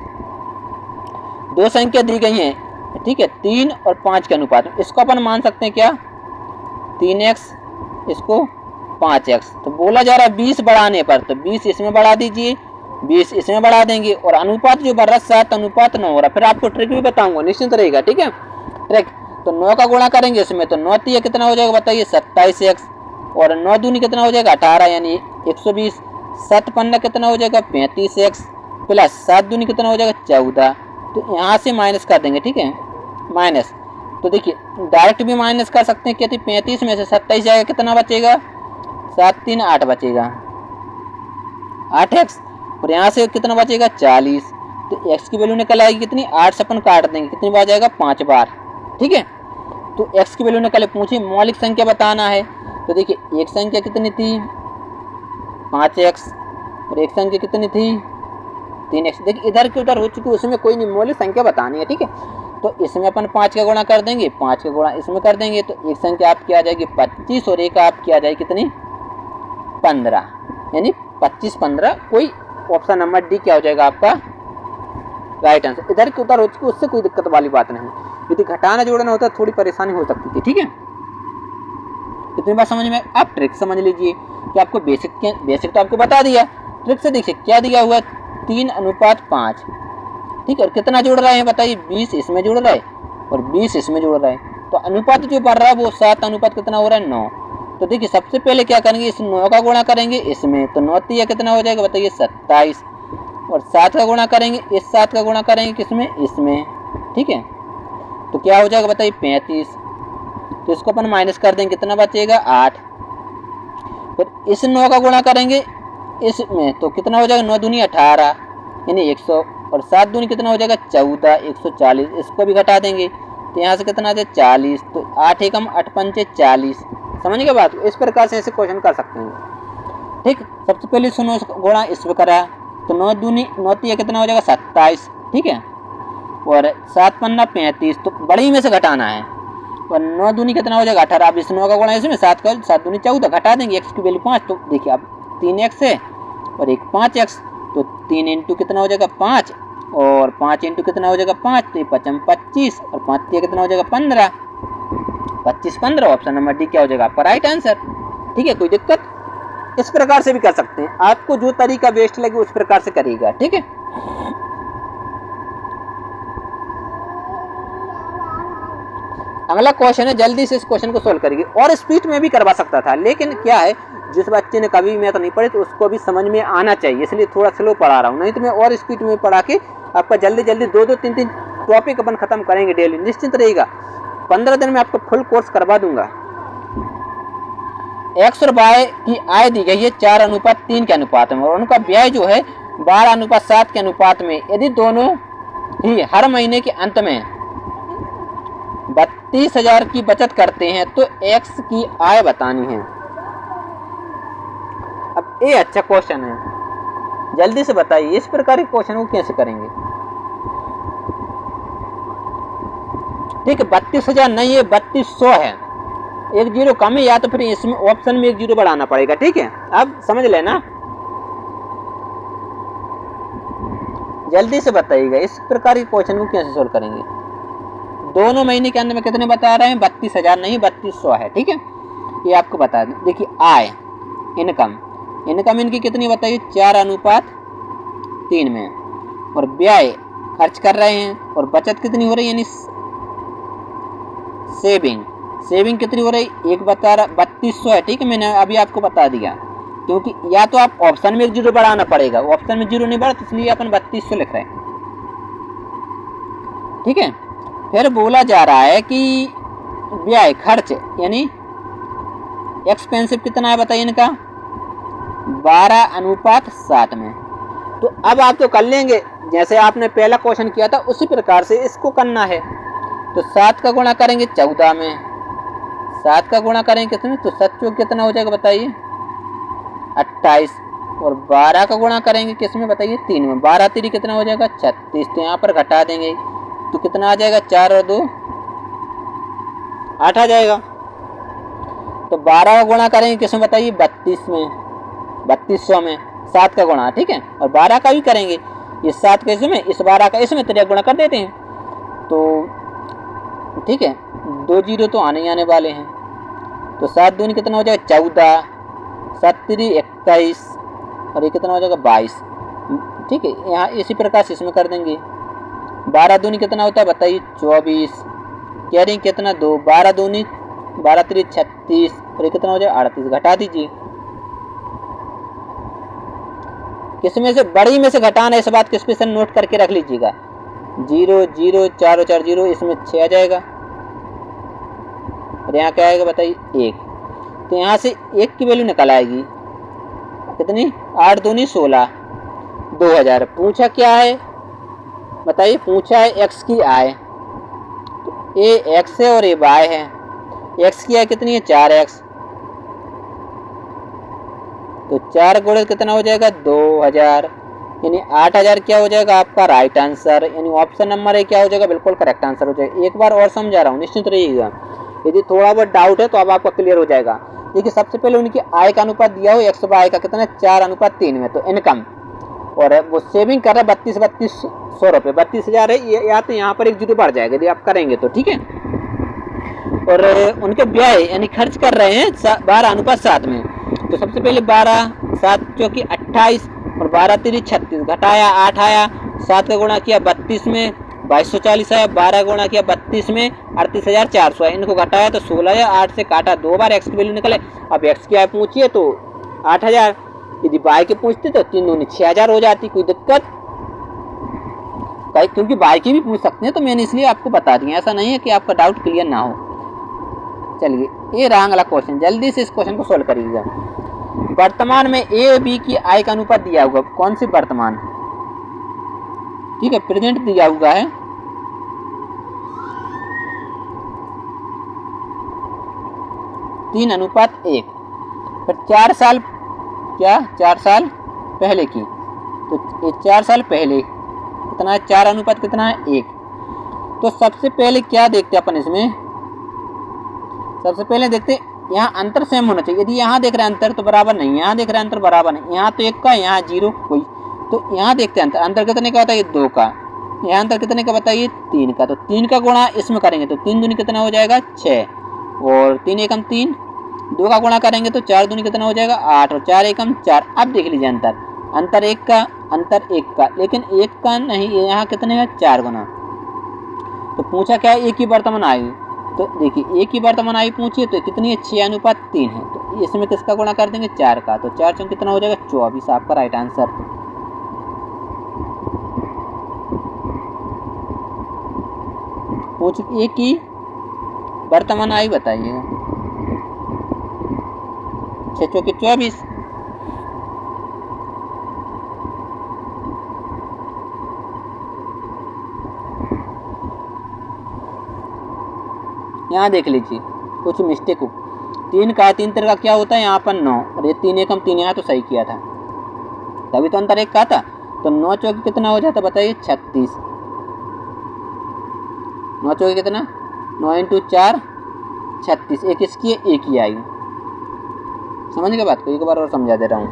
A: दो संख्या दी गई हैं, ठीक है, 3 और 5 के अनुपात में। इसको अपन मान सकते हैं क्या, 3x, इसको 5x। तो बोला जा रहा है 20 बढ़ाने पर, तो 20 इसमें बढ़ा दीजिए, 20 इसमें बढ़ा देंगे और अनुपात जो बढ़ रहा है 7:9 हो रहा। फिर आपको ट्रिक भी बताऊंगा, निश्चिंत रहेगा, ठीक है। ट्रिक, तो 9 का गुणा करेंगे इसमें, तो 9 3 कितना हो जाएगा बताइए, 27x, और 9 दूनी कितना हो जाएगा 18 यानी 120, 7 15 कितना हो जाएगा 35x, प्लस 7 दूनी कितना हो जाएगा 14। तो यहाँ से माइनस कर देंगे, ठीक है, माइनस। तो देखिए डायरेक्ट भी माइनस कर सकते हैं, कहते 35 में से 27 जाएगा, कितना बचेगा, 7 3 8 बचेगा, 8x, और यहाँ से कितना बचेगा 40। तो x की वैल्यू निकल आएगी कितनी, 8 से अपन काट देंगे, कितनी बार जाएगा 5 बार, ठीक है। तो x की वैल्यू निकले, पूछिए मौलिक संख्या बताना है। तो देखिए एक संख्या कितनी थी 5x और एक संख्या कितनी थी 3x। देखिए इधर की उधर हो चुकी, उसमें कोई नहीं, मौलिक संख्या बतानी है, ठीक है। तो इसमें अपन 5 का गुणा कर देंगे, 5 का गुणा इसमें कर देंगे, तो एक संख्या आपकी आ जाएगी 25 और एक आपकी आ जाएगी कितनी 15, यानी 25 15। कोई ऑप्शन नंबर डी क्या हो जाएगा आपका राइट आंसर। इधर की उधर हो चुकी, उससे कोई दिक्कत वाली बात नहीं। यदि घटाना जोड़ना होता थोड़ी परेशानी हो सकती थी, ठीक है। इतनी बात समझ में। आप ट्रिक समझ लीजिए कि आपको बेसिक तो आपको बता दिया, ट्रिक से देखिए क्या दिया हुआ है, 3:5, ठीक है। और कितना जोड़ रहे हैं बताइए, 20 इसमें जोड़ रहा है और 20 इसमें जोड़ रहा है, तो अनुपात जो बढ़ रहा है वो 7 अनुपात कितना हो रहा है 9। तो देखिए सबसे पहले क्या करेंगे, इस 9 का गुणा करेंगे इसमें, तो 9 3 कितना हो जाएगा बताइए 27, और 7 का गुणा करेंगे, इस 7 का गुणा करेंगे किसमें, इसमें, ठीक है। तो क्या हो जाएगा बताइए 35। तो इसको अपन माइनस कर देंगे, कितना बचेगा 8। फिर इस 9 का गुणा करेंगे इसमें, तो कितना हो जाएगा 9 दूनी 18 यानी 100, और 7 दूनी कितना हो जाएगा 14 140। इसको भी घटा देंगे, तो यहाँ से कितना आ जाए 40। तो 8 एकम 8 पंचे 40। समझ गए बात। इस प्रकार से ऐसे क्वेश्चन कर सकते हैं, ठीक। सबसे पहले सुनो गुणा इस पर करा, तो 9 दूनी 9 3 कितना हो जाएगा 27, ठीक है, और 7 15 35। तो बड़ी में से घटाना है, और 9 दूनी कितना हो जाएगा 18। अब इस 9 का गुणा इसमें, 7 दूनी 14, घटा देंगे, x की वैल्यू 5। तो देखिए अब 3x है और एक 5x, तो 3 इंटू कितना हो जाएगा 5, और 5 इंटू कितना हो जाएगा 5, तो 5 25, और 5 कितना हो जाएगा 15, 25 15। ऑप्शन नंबर डी क्या हो जाएगा आपका राइट आंसर, ठीक है। कोई दिक्कत, इस प्रकार से भी कर सकते हैं, आपको जो तरीका बेस्ट लगे उस प्रकार से करिएगा, ठीक है। अगला क्वेश्चन है, जल्दी से इस क्वेश्चन को सोल्व करिए। और स्पीड में भी करवा सकता था, लेकिन क्या है, जिस बच्चे ने कभी मैथ नहीं पढ़ी तो उसको भी समझ में आना चाहिए, इसलिए थोड़ा स्लो पढ़ा रहा हूँ। नहीं तो मैं और स्पीड में पढ़ा के आपका जल्दी जल्दी 2-2 3-3 टॉपिक अपन खत्म करेंगे डेली, निश्चिंत रहिएगा। 15 दिन में आपको फुल कोर्स करवा दूंगा। एक्स और वाई की आय दी गई है 4:3 के अनुपात में, और उनका व्यय जो है 12:7 के अनुपात में। यदि दोनों ही हर महीने के अंत में 32,000 की बचत करते हैं तो एक्स की आय बतानी है। अब ये अच्छा क्वेश्चन है, जल्दी से बताइए इस प्रकार के क्वेश्चन को कैसे करेंगे, ठीक है। 32,000 नहीं है, 3200 है, एक जीरो कम है, या तो फिर इसमें ऑप्शन में एक जीरो बढ़ाना पड़ेगा, ठीक है। अब समझ लेना, जल्दी से बताइएगा इस प्रकार के क्वेश्चन को कैसे सोल्व करेंगे। दोनों महीने के अंदर में कितने बता रहे हैं, 32,000 नहीं 3200 है, ठीक है। ये आपको बता दें। देखिए आय, इनकम इनकी कितनी बताइए 4:3 में, और व्यय खर्च कर रहे हैं, और बचत कितनी हो रही है, यानी सेविंग कितनी हो रही, एक बता रहा 3200 है, ठीक है, मैंने अभी आपको बता दिया। क्योंकि या तो आप ऑप्शन में एक जीरो बढ़ाना पड़ेगा, ऑप्शन में जीरो नहीं बढ़ा तो इसलिए अपन 3200 लिख रहे हैं। ठीक है, फिर बोला जा रहा है कि व्यय खर्च यानी एक्सपेंसिव कितना है बताइए इनका, 12:7 में। तो अब आप तो कर लेंगे जैसे आपने पहला क्वेश्चन किया था उसी प्रकार से इसको करना है। तो 7 का गुणा करेंगे 14 में, 7 का गुणा करेंगे कितने, तो 7 चौक कितना हो जाएगा बताइए 28, और 12 का गुणा करेंगे किसमें बताइए 3 में, 12 3 कितना हो जाएगा 36। तो यहाँ पर घटा देंगे तो कितना आ जाएगा 4 और 2 8 आ जाएगा। तो 12 का गुणा करेंगे किसमें बताइए 32 में, 3200 में 7 का गुणा, ठीक है। और 12 का भी करेंगे, इस 7 का इसमें, इस 12 का इसमें, तो गुणा कर देते हैं। तो ठीक है, 2 जीरो तो आने ही आने वाले हैं। तो 7 दूनी कितना हो जाएगा 14, 7 3 21 और ये कितना हो जाएगा 22। ठीक है, यहाँ इसी प्रकार से इसमें कर देंगे। 12 दूनी कितना होता है बताइए 24, कैरिंग कितना 2, 12 दूनी 12 3 36 और ये कितना हो जाएगा 38, घटा दीजिए। किसमें से, बड़ी में से घटाना, इस बात को स्पेशल नोट करके रख लीजिएगा। 0 0 4 4 0, इसमें 6 आ जाएगा और यहाँ क्या आएगा बताइए 1। तो यहाँ से 1 की वैल्यू निकल आएगी कितनी, 8 दूनी 16, 2000। पूछा क्या है बताइए, पूछा है x की आय। तो ये x है और ये y है। x की आय कितनी है 4x, तो 4 गुणे कितना हो जाएगा 2000, यानी 8000 क्या हो जाएगा आपका राइट आंसर, यानी ऑप्शन नंबर ए क्या हो जाएगा, बिल्कुल करेक्ट आंसर हो जाएगा। एक बार और समझा रहा हूँ, निश्चित रहिएगा, यदि थोड़ा बहुत डाउट है तो अब आपका क्लियर हो जाएगा। देखिए सबसे पहले उनकी आय का अनुपात दिया हो x बाय का कितना 4:3 में, तो इनकम, और वो सेविंग कर रहा है 32,100 रुपये, 32,000 है, या तो यहाँ पर एक जीरो बढ़ जाएगा यदि आप करेंगे तो, ठीक है। और उनके व्यय यानी खर्च कर रहे हैं 12:7 में। तो सबसे पहले 12 7 चौकी 28 और 12 3 36, घटाया 8 आया, 7 का गुणा किया 32 में 2240 आया, 12 गुणा किया 32 में 38,400 है, इनको घटाया तो 16 या 8 से काटा 2 बार x की वैल्यू निकले। अब x की आय पूछिए तो 8000, यदि y की पूछते तो 3 दूनी 6000 हो जाती, कोई दिक्कत, क्योंकि y की भी पूछ सकते हैं तो मैंने इसलिए आपको बता दिया, ऐसा नहीं है कि आपका डाउट क्लियर ना हो। चलिए ये रहा अगला क्वेश्चन, जल्दी से इस क्वेश्चन को सोल्व करिएगा। वर्तमान में ए और बी की आय का अनुपात दिया होगा, कौन सी वर्तमान, ठीक है, प्रेजेंट दिया हुआ है। तीन अनुपात 1, फिर 4 साल, क्या 4 साल पहले की, तो ये 4 साल पहले कितना है, 4 अनुपात कितना है 1। तो सबसे पहले क्या देखते हैं अपन इसमें, सबसे पहले देखते यहाँ अंतर सेम होना चाहिए। यदि यहाँ देख रहे हैं अंतर तो बराबर नहीं, यहाँ देख रहे हैं अंतर बराबर नहीं, यहाँ तो 1 का, यहाँ 0 कोई, तो यहाँ देखते हैं अंतर, अंतर कितने का बताइए 2 का, यहाँ अंतर कितने का बताइए 3 का। तो 3 का गुणा इसमें करेंगे तो 3 दूनी कितना हो जाएगा 6, और 3 एकम 3, 2 का गुणा करेंगे तो 4 दूनी कितना हो जाएगा 8, और 4 एकम 4। अब देख लीजिए अंतर, अंतर 1 का, अंतर 1 का, लेकिन 1 का नहीं, यहाँ कितने है 4 गुना। तो पूछा क्या है, एक ही वर्तमान आयु, तो देखिए एक ही वर्तमान आयु पूछिए तो कितनी है 6:3 है, तो इसमें किसका गुणा कर देंगे 4 का, तो 4 चौक कितना हो जाएगा 24, आपका राइट आंसर। पूछ एक ही वर्तमान आयु बताइएगा, 6 चौके 24। यहाँ देख लीजिए कुछ मिस्टेक हो, 3 का 3 तरह का क्या होता है यहाँ पर 9, और ये 3 एकम 3 यहाँ तो सही किया था, तभी तो अंतर 1 का था। तो 9 चौके कितना हो जाता बताइए 36, 9 चौके कितना, 9 × 4 36, एक इसकी एक ही आयु। समझ गए बात को, एक बार और समझा दे रहा हूँ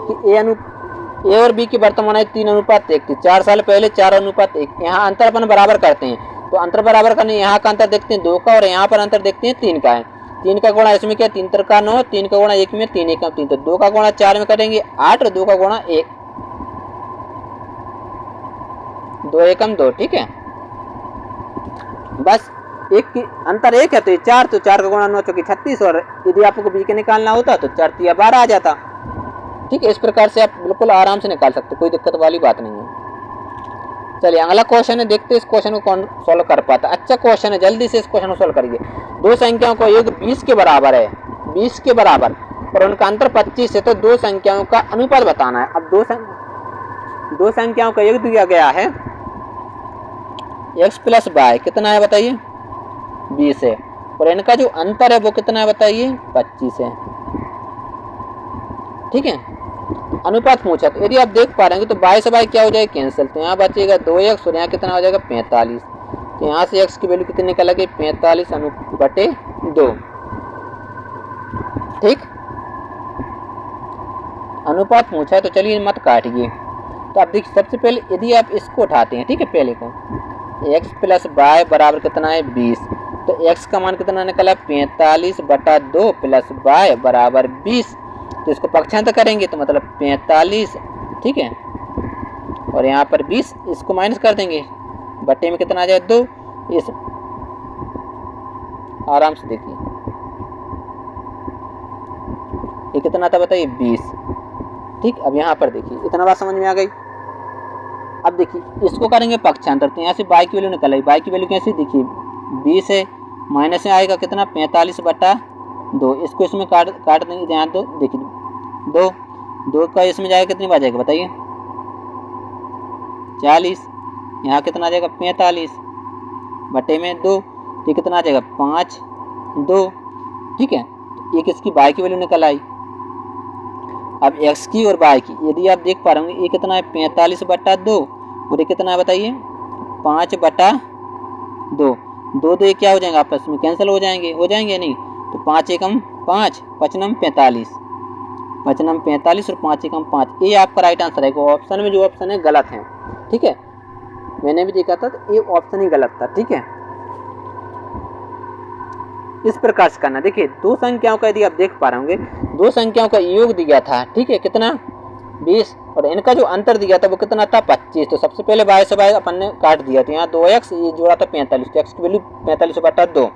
A: कि ए और बी की वर्तमान आयु 3:1 थी, 4 साल पहले 4:1। यहाँ अंतर अपन बराबर करते हैं, तो अंतर बराबर करने यहाँ का अंतर देखते हैं 2 का, और यहाँ पर अंतर देखते हैं 3 का है। 3 का गुणा इसमें क्या 3 का 9, 3 का गुणा 1 में 3 एकम 3, तो 2 का गुणा 4 में करेंगे 8, और 2 का गुणा 1 2 एकम 2, ठीक है। बस एक की अंतर एक है तो ये 4, तो 4 का गुणा 9 चौकी 36, और यदि आपको बी के निकालना होता तो 4 या 12 आ जाता। ठीक है, इस प्रकार से आप बिल्कुल आराम से निकाल सकते, कोई दिक्कत वाली बात नहीं है। चलिए अगला क्वेश्चन है, देखते हैं इस क्वेश्चन को कौन सॉल्व कर पाता। अच्छा क्वेश्चन है, जल्दी से इस क्वेश्चन को सॉल्व करिए। दो संख्याओं का योग 20 के बराबर है, 20 के बराबर, और उनका अंतर 25 है, तो दो संख्याओं का अनुपात बताना है। अब दो संख्याओं का योग दिया गया है x प्लस वाई, कितना है बताइए, 20 है, और इनका जो अंतर है वो कितना है बताइए, 25 है। ठीक है, अनुपात पूछा, तो यदि आप देख पा रहे हैं तो बाई से बाई क्या हो जाएगा, कैंसिल, तो यहाँ बचेगा 2x, और यहाँ कितना हो जाएगा 45, तो यहाँ से x की वैल्यू कितनी निकल गई, 45/2। ठीक, अनुपात पूछा है तो चलिए मत काटिए। तो आप देखिए सबसे पहले यदि आप इसको उठाते हैं, ठीक है, पहले को x प्लस वाई बराबर कितना है 20, तो x का मान कितना निकला 45/2 प्लस y बराबर 20, तो इसको पक्षांतर करेंगे तो मतलब 45, ठीक है, और यहाँ पर 20, इसको माइनस कर देंगे, बटे में कितना आ जाए 2, इस आराम से देखिए ये कितना था बताइए 20। ठीक, अब यहाँ पर देखिए इतना बात समझ में आ गई। अब देखिए इसको करेंगे पक्षांतर, तो यहाँ से y की वैल्यू निकल आई, y की वैल्यू कैसी देखिए 20 है, माइनस से आएगा कितना 45/2, इसको इसमें काट देंगे, यहाँ दो देखिए 2 का इसमें जाएगा कितनी बार जाएगा बताइए 40, यहाँ कितना आ जाएगा 45 बटे में 2, ये कितना आ जाएगा 5 2। ठीक है, एक इसकी y की वैल्यू निकल आई। अब x की और y की यदि आप देख पा रहे होंगे, ये कितना है 45/2, और ये कितना है बताइए 5/2, 2 क्या हो जाएंगे आपस में कैंसिल हो जाएंगे नहीं, तो 5 एकम 5, 5 नम 45, 5 नम 45 और 5 एकम 5, ये आपका राइट आंसर है। ऑप्शन में जो ऑप्शन है गलत है। ठीक है, मैंने भी देखा था तो ये ऑप्शन ही गलत था। ठीक है, इस प्रकार से करना। देखिए दो संख्याओं का यदि आप देख पा रहे होंगे, दो संख्याओं का योग दिया था, ठीक है, कितना 20, और इनका जो अंतर दिया था वो कितना था 25, तो सबसे पहले y से y अपन ने काट दिया, तो यहाँ 2x ये जोड़ा था 45, तो x की वैल्यू 45/2,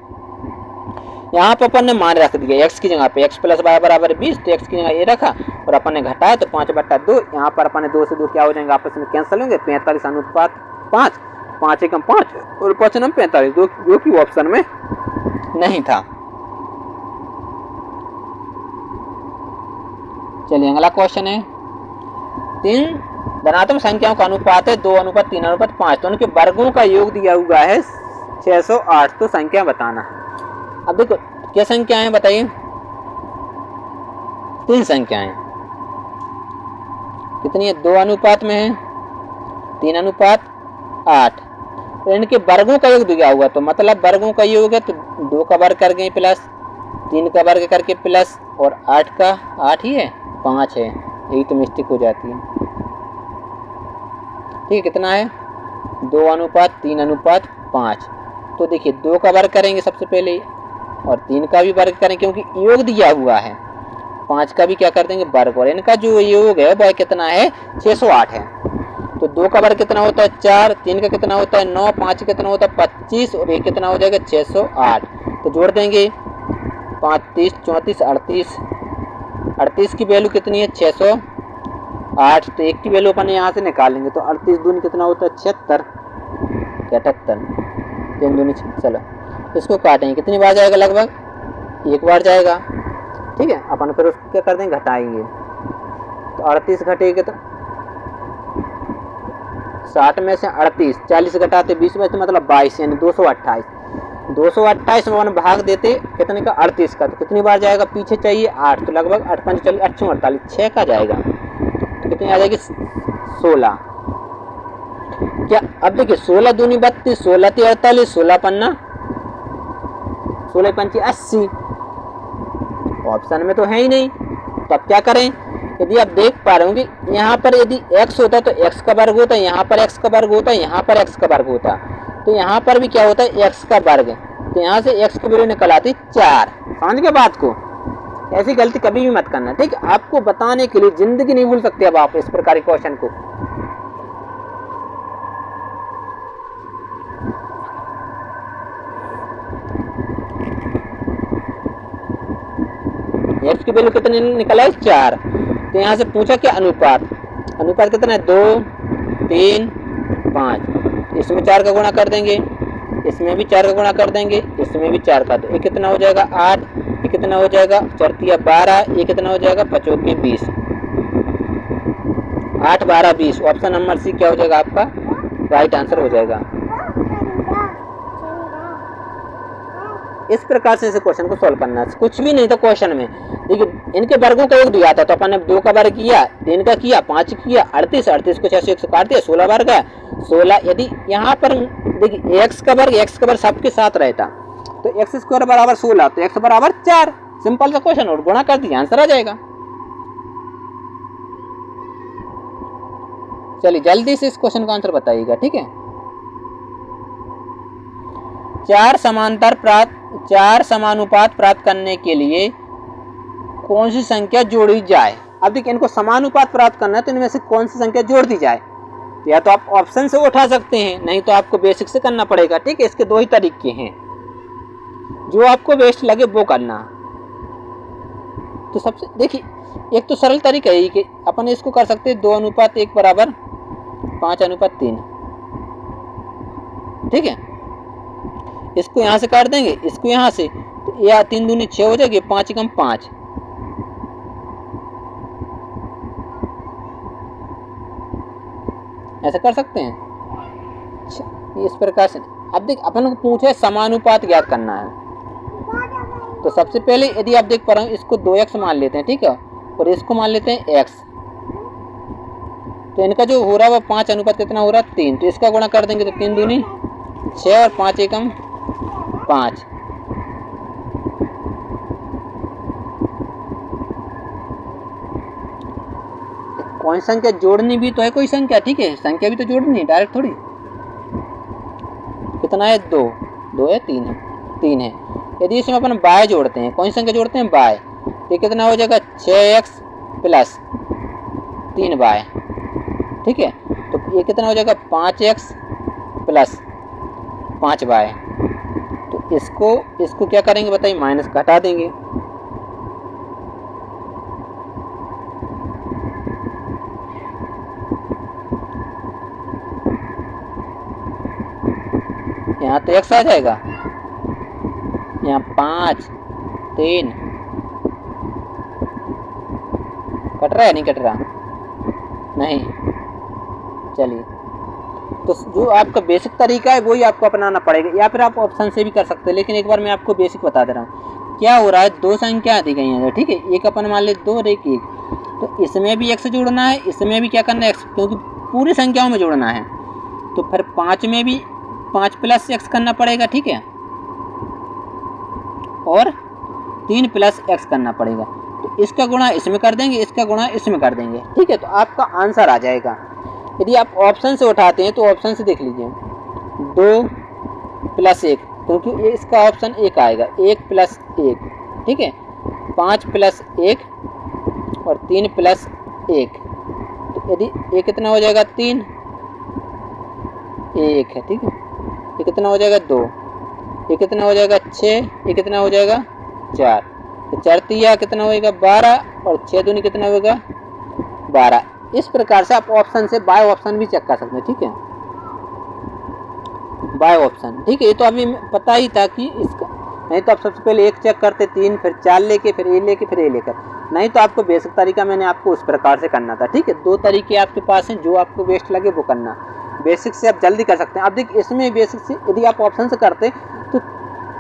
A: यहाँ पर अपन ने मान रख दिया x की जगह पे, x प्लस वाई बराबर 20, तो x की जगह ये रखा और अपन ने घटाया तो 5/2, यहाँ पर अपन ने 2 से 2 क्या हो जाएंगे आपस में कैंसिल होंगे, 45/5, 5 एकम 5 और 5 नम 45, जो कि ऑप्शन में नहीं था। चलिए अगला क्वेश्चन है, 3 धनात्मक संख्याओं का अनुपात है 2:3:5, तो उनके वर्गों का योग दिया हुआ है 608, तो संख्या बताना है। अब देखो क्या संख्या है बताइए, 3 संख्याएं, कितनी है 2 अनुपात में है 3:8, तो इनके वर्गों का योग दिया हुआ, तो मतलब वर्गों का योग है तो 2 का वर्ग करके प्लस 3 का वर्ग करके प्लस और 8 का 8 ही है 5 है, यही तो मिस्टेक हो जाती है। ठीक है, कितना है 2:3:5, तो देखिए 2 का वर्ग करेंगे सबसे पहले और 3 का भी वर्ग करेंगे क्योंकि योग दिया हुआ है, 5 का भी क्या कर देंगे वर्ग, और इनका जो योग है वह कितना है 608 है। तो 2 का वर्ग कितना होता है 4, 3 का कितना होता है 9, 5 का कितना होता है 25 और ये कितना हो जाएगा 608, तो जोड़ देंगे 5 30 34 38 की वैल्यू कितनी है 608, तो एक की वैल्यू अपन यहाँ से निकालेंगे, तो 38 दूनी कितना होता है 76, 3 दूनी, चलो इसको काटेंगे, कितनी बार जाएगा लगभग 1 बार जाएगा। ठीक है, अपन फिर उसको क्या कर देंगे घटाएंगे, तो 38 घटेगा तो 60 में से 38, 40 घटाते 20 में से मतलब 22, यानी 228, 228 में अपन भाग देते कितने का 38 का, तो कितनी बार जाएगा पीछे चाहिए 8, तो लगभग 8 5 40 8 48 6 का जाएगा, तो कितनी आ जाएगी 16। क्या अब देखिए 16 दूनी 32, 16 × 48, 16 पन्ना 16 पंची 80, ऑप्शन में तो है ही नहीं, तो अब क्या करें, यदि आप देख पा रहे होंगे यहाँ पर यदि x होता तो x का वर्ग होता, यहाँ पर x का वर्ग होता, यहाँ पर x का वर्ग होता, तो यहाँ पर भी क्या होता है x का वर्ग, तो यहाँ से x की वैल्यू निकल आती 4। समझ गए बात को, ऐसी गलती कभी भी मत करना। ठीक, आपको बताने के लिए जिंदगी नहीं भूल सकते अब आप इस प्रकार के क्वेश्चन को। की वैल्यू कितनी निकल आई 4। तो यहाँ से पूछा क्या अनुपात, अनुपात कितना है 2 3 5। इसमें 4 का गुणा कर देंगे, इसमें भी 4 का गुणा कर देंगे, इसमें भी 4 का। तो ये कितना हो जाएगा 8, ये कितना हो जाएगा 4 12, ये कितना हो जाएगा 5 20। 8 12 20। ऑप्शन नंबर सी क्या हो जाएगा आपका राइट आंसर हो जाएगा। इस प्रकार से इस क्वेश्चन को सॉल्व करना है, कुछ भी नहीं था क्वेश्चन में। देखिए इनके वर्गों का योग दिया था तो अपन ने 2 का वर्ग किया, 3 का किया, 5 किया, 38, 38 को 6 से 1 से काट दिया, 16 वर्ग है 16। यदि यहाँ पर देखिए x का वर्ग सबके साथ रहता तो x स्क्वायर बराबर 16, तो x बराबर 4। सिंपल सा क्वेश्चन, और गुणा कर दिया आंसर आ जाएगा। चलिए जल्दी से इस क्वेश्चन का आंसर बताइएगा, ठीक है। 4 समानुपात प्राप्त करने के लिए कौन सी संख्या जोड़ी जाए। अब देखिए इनको समानुपात प्राप्त करना है तो इनमें से कौन सी संख्या जोड़ दी जाए। या तो आप ऑप्शन से उठा सकते हैं, नहीं तो आपको बेसिक से करना पड़ेगा, ठीक है। इसके 2 ही तरीके हैं, जो आपको बेस्ट लगे वो करना। तो सबसे देखिए एक तो सरल तरीका है कि अपन इसको कर सकते हैं 2:1 बराबर 5:3, ठीक है। इसको यहाँ से काट देंगे, इसको यहाँ से, तो या 3 दूनी 6 हो जाएगी, 5 कम 5। ऐसा कर सकते हैं इस प्रकार से। अब देख अपन को पूछे समानुपात ज्ञात करना है, तो सबसे पहले यदि आप देख पा रहे हो इसको 2x मान लेते हैं, ठीक है, और इसको मान लेते हैं x। तो इनका जो हो रहा है वो 5 अनुपात कितना हो रहा है 3। तो इसका गुणा कर देंगे तो 3 दूनी 6 और 5 एकम 5। कौन संख्या जोड़नी भी तो है कोई संख्या, ठीक है, संख्या भी तो जोड़नी है डायरेक्ट थोड़ी। कितना है 2 है 3 है। यदि इसमें अपन बाय जोड़ते हैं, कौन संख्या जोड़ते हैं बाय, तो ये कितना हो जाएगा 6x प्लस 3y, ठीक है। तो ये कितना हो जाएगा 5x प्लस 5y। तो इसको क्या करेंगे बताइए, माइनस घटा देंगे। यहाँ तो x आ जाएगा, यहाँ 5 3 कट रहा है नहीं कट रहा, नहीं। चलिए तो जो आपका बेसिक तरीका है वही आपको अपनाना पड़ेगा, या फिर आप ऑप्शन से भी कर सकते हैं। लेकिन एक बार मैं आपको बेसिक बता दे रहा हूँ। क्या हो रहा है, 2 संख्या दी गई हैं, ठीक है, एक अपन मान ले 2 और 1 1। तो इसमें भी x जोड़ना है, इसमें भी क्या करना है x, क्योंकि पूरी संख्याओं में जोड़ना है। तो फिर 5 में भी 5 प्लस x करना पड़ेगा, ठीक है, और 3 प्लस x करना पड़ेगा। तो इसका गुणा इसमें कर देंगे, इसका गुणा इसमें कर देंगे, ठीक है। तो आपका आंसर आ जाएगा। यदि आप ऑप्शन से उठाते हैं तो ऑप्शन से देख लीजिए 2 प्लस 1, क्योंकि ये इसका ऑप्शन 1 आएगा, 1 प्लस 1, ठीक है, 5 प्लस 1 और 3 प्लस 1। तो यदि ये कितना हो जाएगा 3, 1 है, ठीक है, ये कितना हो जाएगा 2, ये कितना हो जाएगा 6, ये कितना हो जाएगा 4। तो 4 तिया कितना होएगा 12, और 6 दूनी कितना होगा 12। इस प्रकार से आप ऑप्शन से बाय ऑप्शन भी चेक कर सकते हैं, ठीक है, बाय ऑप्शन, ठीक है। ये तो अभी पता ही था कि इसका, नहीं तो आप सबसे पहले 1 चेक करते, 3, फिर 4 लेके, फिर ए लेके, फिर ए लेकर। नहीं तो आपको बेसिक तरीका मैंने आपको उस प्रकार से करना था, ठीक है। 2 तरीके आपके पास हैं, जो आपको बेस्ट लगे वो करना। बेसिक से आप जल्दी कर सकते हैं। अब देखिए इसमें बेसिक से यदि आप ऑप्शन से करते तो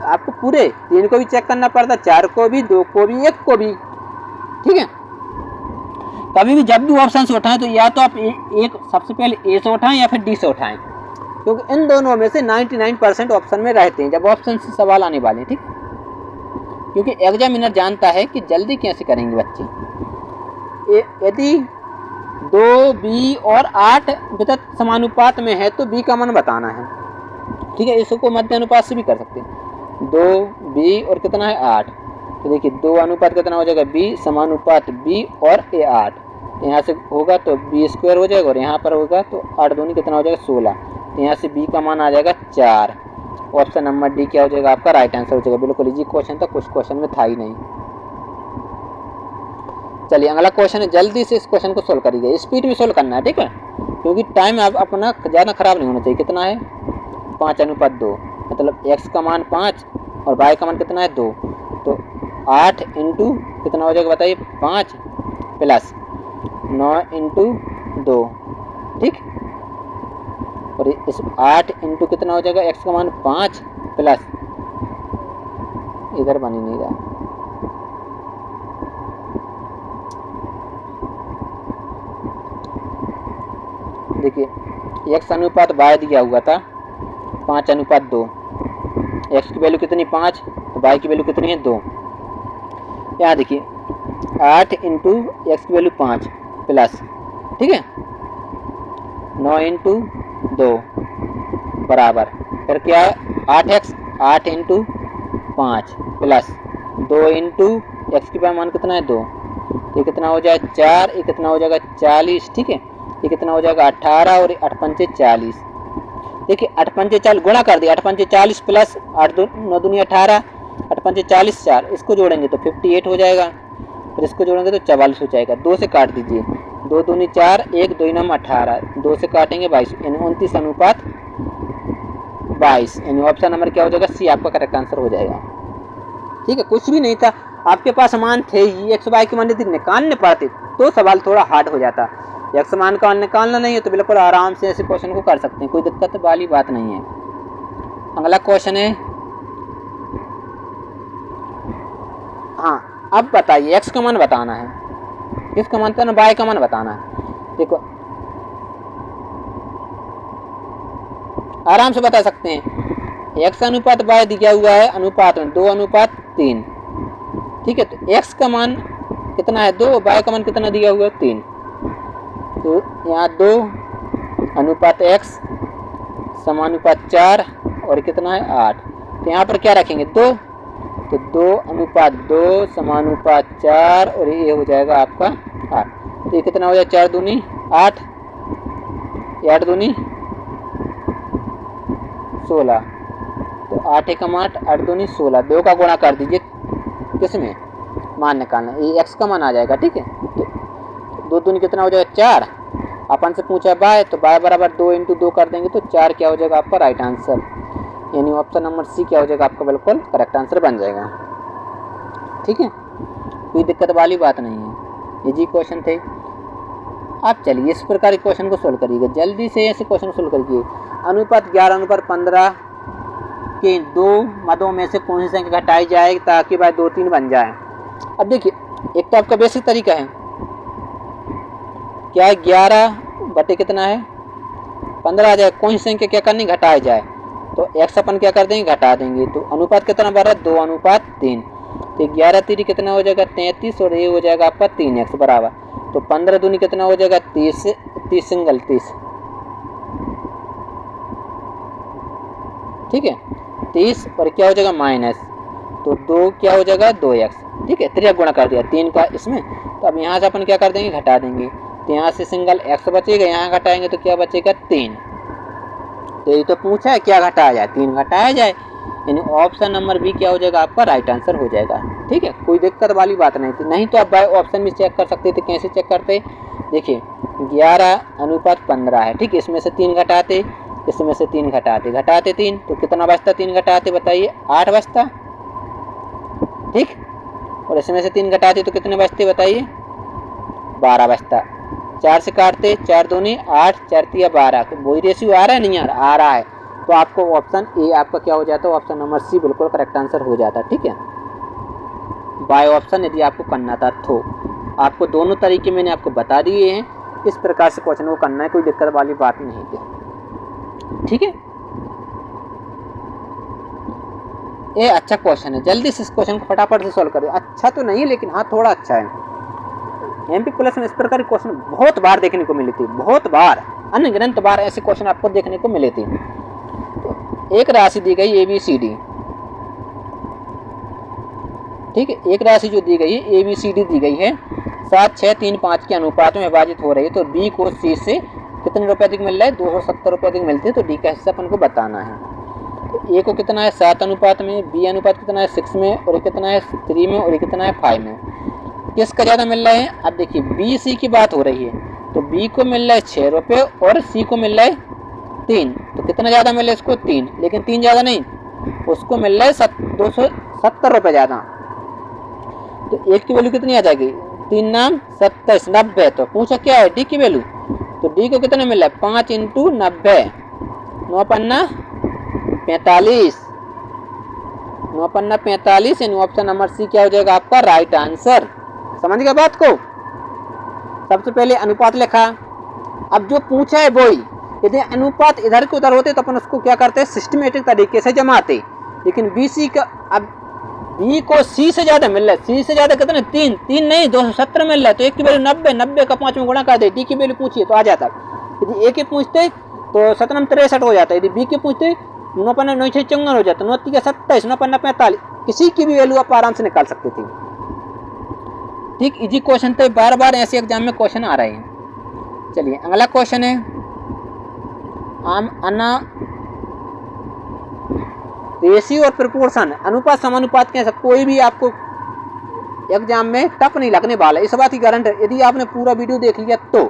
A: आपको पूरे 3 को भी चेक करना पड़ता, 4 को भी, 2 को भी, 1 को भी, ठीक है। कभी भी जब भी ऑप्शन से उठाएं तो या तो आप एक सबसे पहले ए से उठाएं या फिर डी से उठाएं, क्योंकि इन दोनों में से 99% ऑप्शन में रहते हैं जब ऑप्शन से सवाल आने वाले हैं, ठीक, क्योंकि एग्जामिनर जानता है कि जल्दी कैसे करेंगे बच्चे। यदि 2 b और 8 वितत समानुपात में है तो b का मान बताना है, ठीक है। इसको मध्य अनुपात से भी कर सकते हैं। 2 b और कितना है 8, तो देखिए 2 अनुपात कितना हो जाएगा b समानुपात b और a 8। यहाँ से होगा तो b स्क्वायर हो जाएगा, और यहाँ पर होगा तो 8 दूनी कितना हो जाएगा 16। तो यहाँ से b का मान आ जाएगा 4। ऑप्शन नंबर डी क्या हो जाएगा आपका राइट आंसर हो जाएगा। बिल्कुल इजी क्वेश्चन था, कुछ क्वेश्चन में था ही नहीं। चलिए अगला क्वेश्चन है, जल्दी से इस क्वेश्चन को सोल्व करिएगा, स्पीड में सोल्व करना है, ठीक है, क्योंकि टाइम आप अपना ज़्यादा खराब नहीं होना चाहिए। कितना है 5:2, मतलब x का मान 5 और y का मान कितना है 2, तो 8 इंटू कितना हो जाएगा बताइए 5 प्लस 9 इंटू 2, ठीक, और इस 8 इंटू कितना हो जाएगा x का मान 5 प्लस, इधर बन ही नहीं रहा, देखिए x अनुपात y दिया हुआ था 5:2, x की वैल्यू कितनी 5, तो y की वैल्यू कितनी है 2। यहाँ देखिए 8 इंटू एक्स की वैल्यू 5 प्लस, ठीक है, 9 इंटू 2 बराबर, फिर क्या है 8x, 8 into 5 plus 2 into x की मान कितना है 2, तो ये कितना हो जाएगा 4, ये कितना हो जाएगा 40, ठीक है, ये कितना हो जाएगा 18 और 8 पंचे 40। देखिए 8 पंचे 40 गुणा कर दिया, 8 पंचे 40 प्लस 8 9 दूनी 18, 8 पंचे 40 4, इसको जोड़ेंगे तो 58 हो जाएगा, फिर इसको जोड़ेंगे तो 44 हो जाएगा। 2 से काट दीजिए, 2 दूनी 4, 1 2 9 18, 2 से काटेंगे 22, यानी 29 अनुपात 22, यानी ऑप्शन नंबर क्या हो जाएगा सी आपका करेक्ट आंसर हो जाएगा। ठीक है, कुछ भी नहीं था, आपके पास मान थे ही, एक्स वाई के मान यदि निकालने पड़ते तो सवाल थोड़ा हार्ड हो जाता। एक्स मान का निकालना नहीं है तो बिल्कुल आराम से ऐसे क्वेश्चन को कर सकते हैं, कोई दिक्कत वाली बात नहीं है। अगला क्वेश्चन है, हाँ अब बताइए एक्स का मान बताना है, किसका मान बताना, वाई का मान बताना है। देखो आराम से बता सकते हैं, एक्स अनुपात वाई दिया हुआ है अनुपात में 2:3, ठीक है, तो एक्स का मान कितना है 2, वाई का मान कितना दिया हुआ है 3, तो यहाँ 2:x समानुपात 4 और कितना है 8, तो यहाँ पर क्या रखेंगे 2, तो 2:2 समानुपात 4 और ये हो जाएगा आपका 8, तो ये कितना हो जाएगा 4 दूनी 8, 8 दूनी 16, तो 8 एकम 8, 8 दूनी 16, 2 का गुणा कर दीजिए किसमें, मान निकालना, ये x का मान आ जाएगा, ठीक है, तो 2 दूनी कितना हो जाएगा 4, अपन से पूछा बाय, तो बाय बराबर 2 इंटू 2 कर देंगे तो 4 क्या हो जाएगा आपका राइट आंसर, यानी ऑप्शन नंबर सी क्या हो जाएगा आपका बिल्कुल करेक्ट आंसर बन जाएगा। ठीक है, कोई दिक्कत वाली बात नहीं है, ये जी क्वेश्चन थे। आप चलिए इस प्रकार के क्वेश्चन को सोल्व करिएगा, जल्दी से ऐसे क्वेश्चन सोल्व करिए। अनुपात 11:15 के 2 मदों में से कौन सी संख्या घटाई जाए ताकि वह 2 3 बन जाए। अब देखिए एक तो आपका बेसिक तरीका है क्या है, 11 बटे कितना है 15 आ जाए, कौन सी संख्या क्या करनी घटाई जाए, तो x अपन क्या कर देंगे घटा देंगे, तो अनुपात कितना बन रहा है 2:3, तो 11 3 कितना हो जाएगा 33 और ये हो जाएगा आपका 3x बराबर, तो 15 दूनी कितना हो जाएगा 30, 30 सिंगल 30, ठीक है 30 और क्या हो जाएगा माइनस, तो 2 क्या हो जाएगा 2x, ठीक है, 3 गुणा कर दिया 3 का इसमें, तो अब यहाँ से अपन क्या कर देंगे घटा देंगे, तो यहाँ से सिंगल x बचेगा, यहाँ घटाएंगे तो क्या बचेगा 3, तो ये तो पूछा है क्या घटाया जाए, 3 घटाया जाए, यानी ऑप्शन नंबर बी क्या हो जाएगा आपका राइट आंसर हो जाएगा। ठीक है, कोई दिक्कत वाली बात नहीं थी, नहीं तो आप बाय ऑप्शन भी चेक कर सकते थे। कैसे चेक करते, देखिए 11:15 है, ठीक है, इसमें से 3 घटाते, इसमें से 3 घटाते 3, तो कितना बचता 3 घटाते बताइए 8 बचता, ठीक, और इसमें से 3 घटाते तो कितने बचते बताइए 12 बचता, 4 से काटते 4 दूनी 8, 4 3 12, वही रेशियो आ रहा है नहीं आ रहा है, तो आपको ऑप्शन ए आपका क्या हो जाता है, ऑप्शन नंबर सी बिल्कुल करेक्ट आंसर हो जाता है। ठीक है, बाय ऑप्शन यदि आपको करना था तो आपको दोनों तरीके मैंने आपको बता दिए हैं, इस प्रकार से क्वेश्चन को करना है, कोई दिक्कत वाली बात नहीं है। ठीक है, ये अच्छा क्वेश्चन है, जल्दी से इस क्वेश्चन को फटाफट से सॉल्व करें। अच्छा तो नहीं लेकिन हाँ थोड़ा अच्छा है। एमपी प्लस में इस प्रकार के क्वेश्चन बहुत बार देखने को मिली थी, बहुत बार, अनगिनत बार ऐसे क्वेश्चन आपको देखने को मिले थे। तो एक राशि दी गई ABCD, ठीक है, एक राशि जो दी गई है ABCD दी गई है 7 6 3 5 के अनुपात में विभाजित हो रही है, तो B को C से कितने रुपए अधिक मिल रहा है 270 रुपये अधिक मिलते हैं, तो D का हिस्सा अपन को बताना है। तो A को कितना है 7 अनुपात में, B अनुपात कितना है 6 में, और कितना है 3 में, और कितना है 5 में। किसका ज़्यादा मिल रहा है? अब देखिए बी सी की बात हो रही है, तो बी को मिल रहा है 6 रुपये और सी को मिल रहा है 3, तो कितना ज़्यादा मिल रहा है इसको? 3, लेकिन 3 ज़्यादा नहीं, उसको मिल रहा है 270 रुपये ज़्यादा। तो एक की वैल्यू कितनी आ जाएगी? 3 नाम 27, 90। तो पूछा क्या है? डी की वैल्यू, तो डी को कितना मिल रहा है? 5 × 90, 9 पन्ना 45, 9 पन्ना 45, यानी ऑप्शन नंबर सी क्या हो जाएगा आपका राइट आंसर। समझ गए बात को? सबसे पहले अनुपात लिखा, अब जो पूछा है वही, यदि अनुपात इधर के उधर होते तो अपन उसको क्या करते हैं? सिस्टमेटिक तरीके से जमाते, लेकिन बी सी का, अब बी को सी से ज्यादा मिल रहा है, सी से ज्यादा कितने? 3 नहीं 270 मिल रहा है, तो एक की वैल्यू 90, 90 का 5 में गुणा कर दे। डी की वैल्यू पूछिए तो आ जाता, यदि ए के पूछते तो 7 63 हो जाता, यदि बी के पूछते 9 पन्ना 9 6 54 हो जाता, 9 3 27, 9 पन्ना 45, किसी की भी वैल्यू आप आराम से निकाल सकते थे। ठीक, इजी क्वेश्चन थे, बार बार ऐसे एग्जाम में क्वेश्चन आ रहे हैं। चलिए अगला क्वेश्चन है, रेशियो और प्रोपोर्शन, अनुपात समानुपात कैसे, कोई भी आपको एग्जाम में टफ नहीं लगने वाला, इस बात की गारंटी है। यदि आपने पूरा वीडियो देख लिया तो,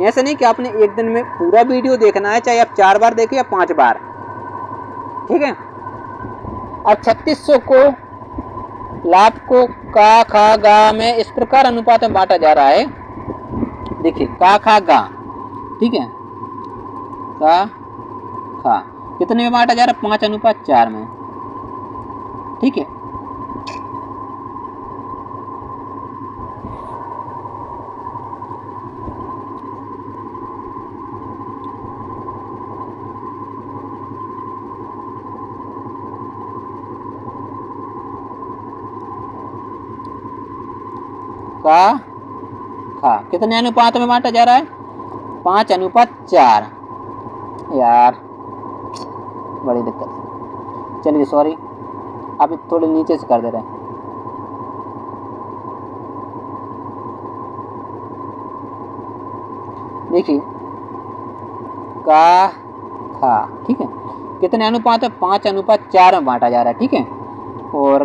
A: ऐसा नहीं कि आपने एक दिन में पूरा वीडियो देखना है, चाहे आप 4 बार देखें या 5 बार, ठीक है। अब 3600 को लाभ को का खा गा में इस प्रकार अनुपात में बांटा जा रहा है। देखिए का खा गा, ठीक है, का खा कितने में बांटा जा रहा है? 5:4 में, ठीक है। का खा कितने अनुपात में बांटा जा रहा है? 5:4। यार बड़ी दिक्कत है, चलिए सॉरी, आप थोड़े नीचे से कर दे रहे हैं। देखिए का खा, ठीक है, कितने अनुपात है? 5:4 में बांटा जा रहा है, ठीक है। और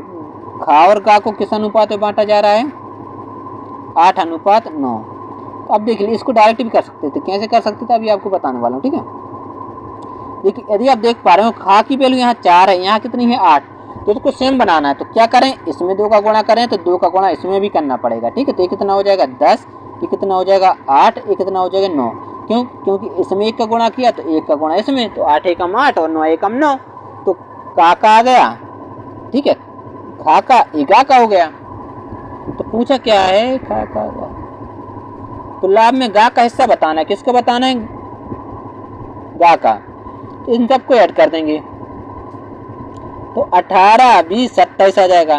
A: खा और का को किस अनुपात में बांटा जा रहा है? 8:9। तो अब देखिए इसको डायरेक्ट भी कर सकते थे, कैसे कर सकते थे अभी आपको बताने वाला हूँ, ठीक है। देखिए यदि आप देख पा रहे हो खा की वैल्यू यहाँ 4 है, यहाँ कितनी है? 8, तो इसको सेम बनाना है, तो क्या करें? इसमें 2 का गुणा करें, तो 2 का गुणा इसमें भी करना पड़ेगा, ठीक है। तो ये कितना हो जाएगा? 10, ये कितना हो जाएगा? 8, ये कितना हो जाएगा? 9। क्यों? क्योंकि इसमें 1 का गुणा किया तो 1 का गुणा इसमें, तो 8 एकम 8 और 9 एकम 9, तो का आ गया, ठीक है। खा का इगा का हो गया। तो पूछा क्या है? खा का गा, तो लाभ में गा का हिस्सा बताना है, किसको बताना है? गा का। तो इन सबको ऐड कर देंगे, तो 18, 20, 27 आ जाएगा,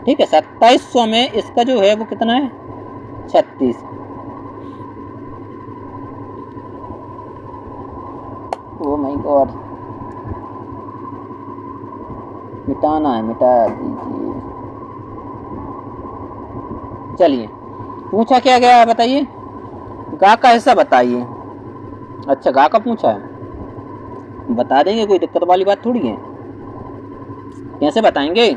A: ठीक है। 2700 में इसका जो है वो कितना है? 36। ओ माय गॉड, मिटाना है, मिटा दीजिए। चलिए पूछा क्या गया बताइए? गा का हिस्सा बताइए। अच्छा गा का पूछा है, बता देंगे, कोई दिक्कत वाली बात थोड़ी है। कैसे बताएंगे?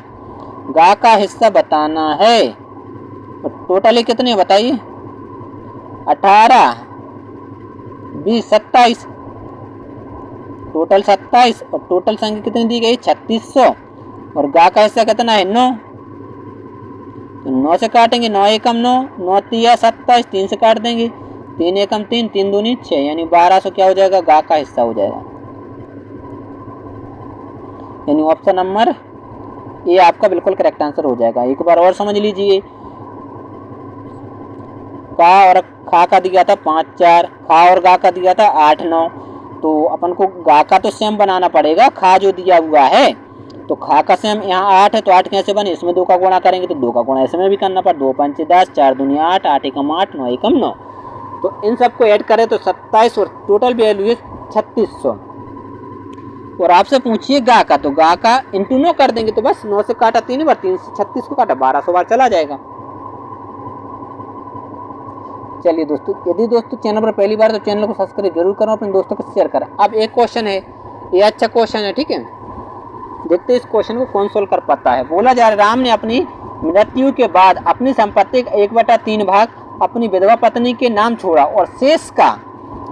A: गा का हिस्सा बताना है। और टोटल कितने बताइए? 18, 20, 27, टोटल 27, और टोटल संख्या कितनी दी गई? 3600। और गा का हिस्सा कितना है? 9, तो 9 से काटेंगे, 9 एकम 9, 9 3 27, 3 से काट देंगे, 3 एकम 3, 3 दूनी 6, यानी 1200 क्या हो जाएगा? गा का हिस्सा हो जाएगा, यानी ऑप्शन नंबर ए आपका बिल्कुल करेक्ट आंसर हो जाएगा। एक बार और समझ लीजिए, का और खा का दिया था 5 4, खा और गा का दिया था 8 9, तो अपन को गा का तो सेम बनाना पड़ेगा, खा जो दिया हुआ है, तो खा का सेम यहाँ 8 है, तो 8 कैसे बने? इसमें 2 का गुणा करेंगे, तो 2 का गुणा इसमें भी करना पड़ा, 2 5 10, 4 दूनी 8, 8 एकम 8, 9 एकम 9, तो इन सबको ऐड करें तो 27, और टोटल वैल्यू है 3600। और आपसे पूछिए गा का, तो गा का इंटू 9 कर देंगे, तो बस 9 से काटा 3 बार, 3 से 36 को काटा 1200 बार चला जाएगा। चलिए दोस्तों, यदि दोस्तों चैनल पर पहली बार तो चैनल को सब्सक्राइब जरूर करो, अपने दोस्तों को शेयर करें। अब एक क्वेश्चन है, ये अच्छा क्वेश्चन है, ठीक है। देखते इस क्वेश्चन को कौन सोल्व कर पाता है। बोला जा रहा है राम ने अपनी मृत्यु के बाद अपनी संपत्ति का 1/3 भाग अपनी विधवा पत्नी के नाम छोड़ा और शेष का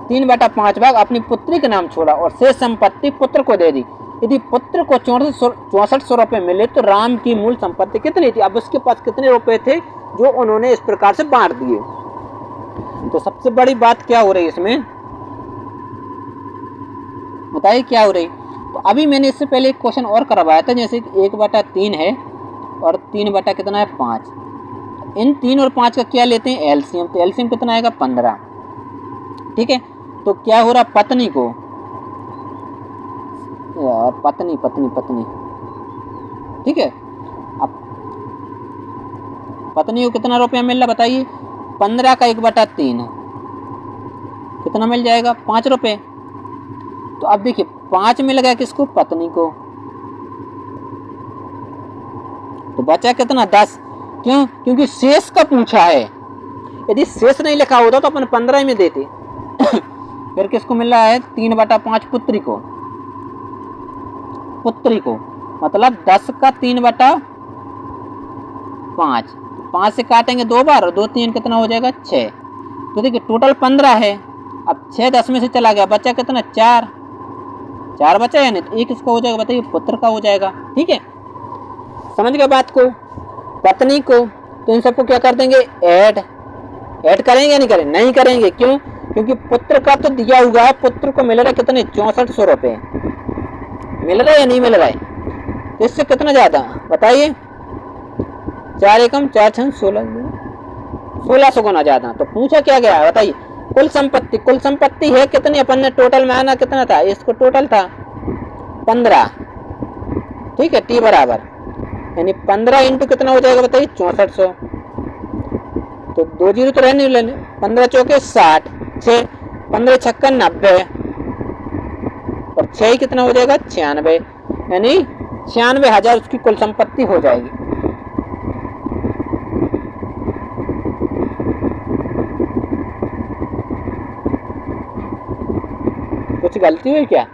A: 3/5 भाग अपनी पुत्री के नाम छोड़ा और शेष संपत्ति पुत्र को दे दी। यदि पुत्र को 6400 रुपये मिले तो राम की मूल संपत्ति कितनी थी। अब उसके पास कितने रुपए थे जो उन्होंने इस प्रकार से बांट दिए। तो सबसे बड़ी बात क्या हो रही है इसमें, बताइए क्या हो रही। तो अभी मैंने इससे पहले एक क्वेश्चन और करवाया था, जैसे 1/3 है और 3 बटा कितना है 5। इन 3 और 5 का क्या लेते हैं एलसीएम, तो एलसीएम कितना आएगा 15। ठीक है, तो क्या हो रहा पत्नी को, यार पत्नी पत्नी पत्नी ठीक है, अब पत्नी को कितना रुपया मिल रहा बताइए, 15 का 1/3 कितना मिल जाएगा 5 रुपये। तो अब देखिए 5 मिल गया किसको, पत्नी को, तो बचा कितना 10। क्यों, क्योंकि शेष का पूछा है। यदि शेष नहीं लिखा होता तो अपन 15 में देते। फिर किसको मिल रहा है 3/5 पुत्री को, पुत्री को मतलब 10 का 3/5, 5 से काटेंगे 2 बार और 2 3 कितना हो जाएगा 6। तो देखिए टोटल 15 है, अब 6 10 में से चला गया, बचा कितना 4 बचा या नहीं, तो एक इसका हो जाएगा बताइए पुत्र का हो जाएगा। ठीक है, समझ गए बात को। पत्नी को तो इन सबको क्या कर देंगे ऐड करेंगे या नहीं करेंगे, नहीं करेंगे। क्यों, क्योंकि पुत्र का तो दिया हुआ है, पुत्र को मिल रहा है कितने 6400 रुपये मिल रहा है या नहीं मिल रहा है, तो इससे कितना ज्यादा बताइए 4 एकम 4 6 1600 गुना ज्यादा। तो पूछा क्या गया बताइए कुल संपत्ति है कितनी, अपन ने टोटल में आना कितना था, इसको टोटल था 15। ठीक है, टी बराबर यानी 15 इंटू कितना हो जाएगा बताइए 6400। तो 2 जीरो तो रहने लेने, 15 चौके 60, 6 15 छक्का 90 और 6 कितना हो जाएगा 96, यानी 96,000 उसकी कुल संपत्ति हो जाएगी। कुछ गलती हुई क्या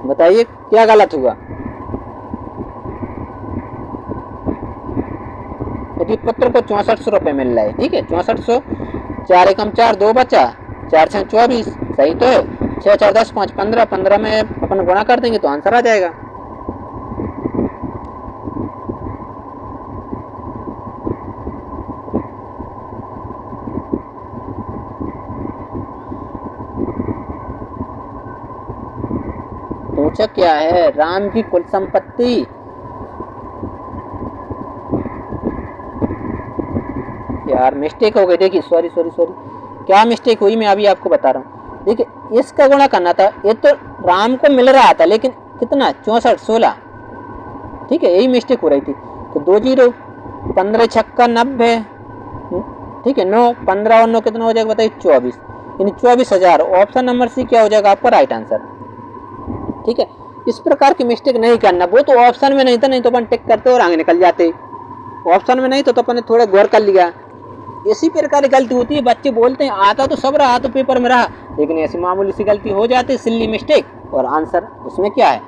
A: बताइए, क्या गलत हुआ। यदि पुत्र को 6400 रुपये मिल रहा है, ठीक है 6400, 4 एकम 4 2 बचा, 4 6 24 सही तो है, 6 4 10 5 15, 15 में अपन गुणा कर देंगे तो आंसर आ जाएगा। पूछा क्या है राम की कुल संपत्ति, यार मिस्टेक हो गई, देखिए सॉरी क्या मिस्टेक हुई मैं अभी आपको बता रहा हूँ। देखिए इसका गुणा करना था, ये तो राम को मिल रहा था लेकिन कितना 64 16, ठीक है यही मिस्टेक हो रही थी। तो 2 जीरो 15 छक्का 90, ठीक है 9 15 और 9 कितना हो जाएगा बताइए 24, यानी 24,000। ऑप्शन नंबर सी क्या हो जाएगा आपका राइट आंसर। ठीक है, इस प्रकार की मिस्टेक नहीं करना, वो तो ऑप्शन में नहीं था, नहीं तो अपन टिक करते और आगे निकल जाते। ऑप्शन में नहीं तो अपन ने थोड़ा गौर कर लिया। इसी प्रकार की गलती होती है, बच्चे बोलते हैं आता तो सब रहा तो पेपर में रहा, लेकिन ऐसी मामूली सी गलती हो जाती है, सिल्ली मिस्टेक, और आंसर उसमें क्या है।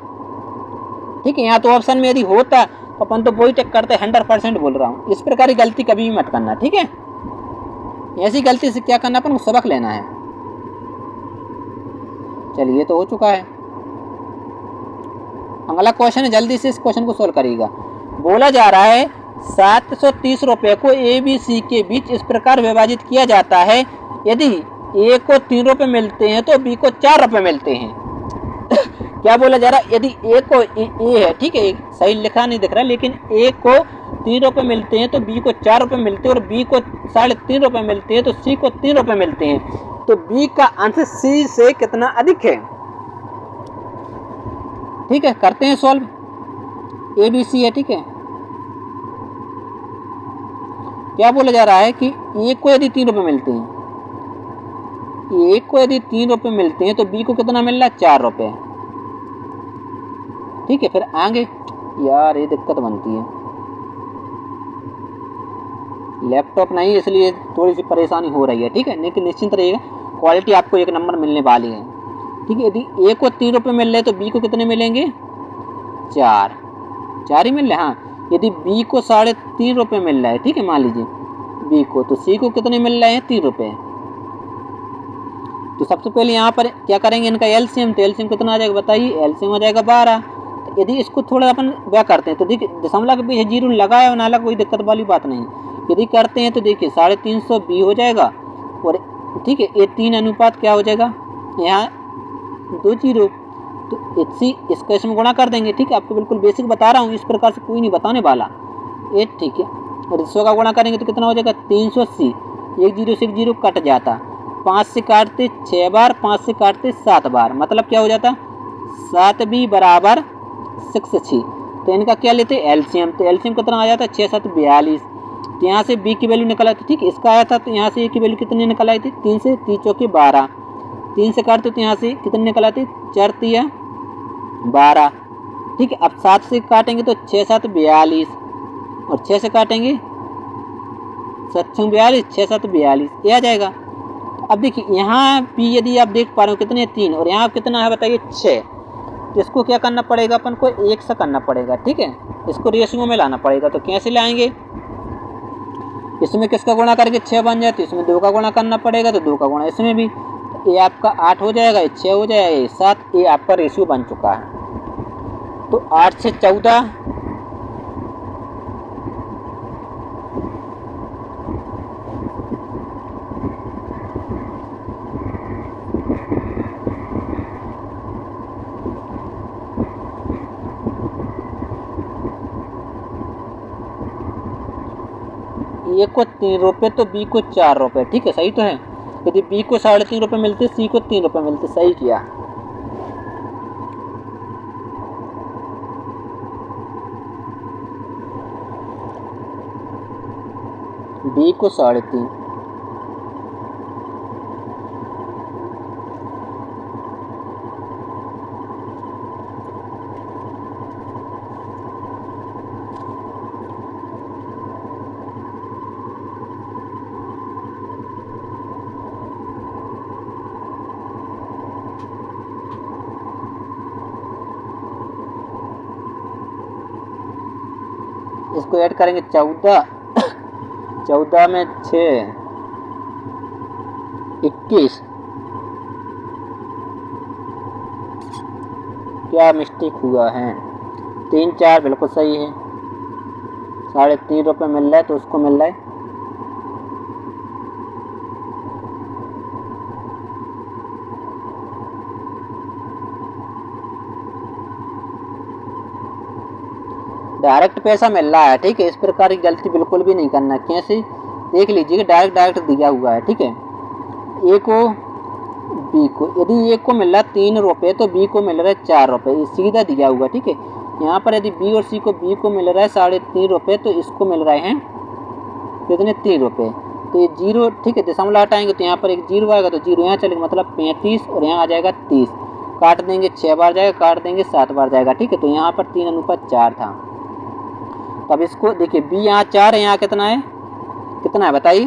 A: ठीक है, यहाँ तो ऑप्शन में यदि होता तो अपन तो वही टिक करते, 100% बोल रहा हूँ। इस प्रकार की गलती कभी भी मत करना, ठीक है। ऐसी गलती से क्या करना, अपन को सबक लेना है। चलिए तो हो चुका है। अगला क्वेश्चन है, जल्दी से इस क्वेश्चन को सोल्व करिएगा। बोला जा रहा है 730 रुपये को ए बी सी के बीच इस प्रकार विभाजित किया जाता है, यदि ए को 3 रुपये मिलते हैं तो बी को 4 रुपये मिलते हैं। क्या बोला जा रहा है, यदि ए को ए है, ठीक है सही लिखा नहीं दिख रहा, लेकिन ए को 3 रुपये मिलते हैं तो बी को 4 रुपये मिलते हैं, और बी को 3.5 रुपये मिलते हैं तो सी को 3 रुपये मिलते हैं। तो बी का आंसर सी से कितना अधिक है। ठीक है, करते हैं सॉल्व। ए बी सी है, ठीक है। क्या बोला जा रहा है कि ए को यदि 3 रुपये मिलते हैं, ए को यदि 3 रुपये मिलते हैं तो बी को कितना मिल रहा है 4 रुपये। ठीक है, फिर आगे यार ये दिक्कत बनती है, लैपटॉप नहीं इसलिए थोड़ी सी परेशानी हो रही है। ठीक है, लेकिन निश्चिंत रहिएगा, क्वालिटी आपको 1 नंबर मिलने वाली है। ठीक है। यदि ए को 3 रुपये मिल रहे तो बी को कितने मिलेंगे? 4 ही मिल रहे। हाँ, यदि बी को 3.5 रुपये मिल रहा है, ठीक है, मान लीजिए बी को, तो सी को कितने मिल रहे हैं? 3 रुपये। तो सबसे पहले यहाँ पर क्या करेंगे, इनका एलसीएम। तो एलसीएम कितना आ जाएगा बताइए? एलसीएम आ जाएगा 12। तो यदि इसको थोड़ा अपन क्या करते हैं तो देखिए, दशमलव के पीछे जीरो लगाया ना लगा कोई दिक्कत वाली बात नहीं। यदि करते हैं तो देखिए 350 बी हो जाएगा, और ठीक है, ये 3 अनुपात क्या हो जाएगा, यहाँ 2 जीरो। तो इसी इसका इसमें गुणा कर देंगे, ठीक है। आपको बिल्कुल बेसिक बता रहा हूँ, इस प्रकार से कोई नहीं बताने वाला ये, ठीक है। और 100 का गुणा करेंगे तो कितना हो जाएगा? 380। 1 जीरो से 1 जीरो कट जाता, 5 से काटते 6 बार, 5 से काटते 7 बार, मतलब क्या हो जाता? 7b बराबर 66। तो इनका क्या लेते? एलसीएम। तो एलसीएम कितना आ जाता? 6 7 42। तो यहाँ से b की वैल्यू निकल आई थी, ठीक, इसका आया था। तो यहाँ से a की वैल्यू कितनी निकल आई थी? 3 से 3 चौके 12। 3 से काटते तो यहाँ से कितनी निकल आती? 4 तिया 12, ठीक है। अब 7 से काटेंगे तो 6 7 42, और 6 से काटेंगे 7 6 42, 6 7 42, ये आ जाएगा। अब देखिए यहाँ p यदि आप देख पा रहे हो कितने? 3, और यहाँ कितना है बताइए? 6। तो इसको क्या करना पड़ेगा अपन को? 1 से करना पड़ेगा, ठीक है। इसको रेशियो में लाना पड़ेगा। तो कैसे लाएंगे? इसमें किसका गुणा करके 6 बन जाती है, इसमें 2 का गुणा करना पड़ेगा, तो 2 का गुणा इसमें भी। तो ये आपका 8 हो जाएगा, ये 6 हो जाएगा, ये 7। ये आपका रेशियो बन चुका है। तो 8 से 14, ए को 3 रुपये तो बी को 4 रुपये, ठीक है, सही तो है। यदि बी को 3.5 रुपये मिलते, सी को 3 रुपये मिलते, सही किया। बी को 3.5, इसको ऐड करेंगे 14, 14 में 6 21। क्या मिस्टेक हुआ है? 3 4 बिल्कुल सही है। 3.5 रुपये मिल रहा है तो उसको मिल रहा है डायरेक्ट पैसा मिल रहा है, ठीक है। इस प्रकार की गलती बिल्कुल भी नहीं करना। कैसे? देख लीजिए, डायरेक्ट दिया हुआ है, ठीक है। ए को बी को, यदि ए को मिल रहा है 3 रुपये तो बी को मिल रहा है 4 रुपये, ये सीधा दिया हुआ, ठीक है। यहाँ पर यदि बी और सी को, बी को मिल रहा है 3.5 रुपये तो इसको मिल रहे हैं कितने? 3 रुपये। तो ये जीरो, ठीक है, दशमलव हटाएंगे तो यहाँ पर एक जीरो आएगा, तो जीरो यहाँ चलेगा, मतलब 35, और यहाँ आ जाएगा 30। काट देंगे 6 बार जाएगा, काट देंगे 7 बार जाएगा, ठीक है। तो यहाँ पर 3:4 था। तो अब इसको देखिए, बी यहाँ 4 है, यहाँ कितना है? कितना है बताइए?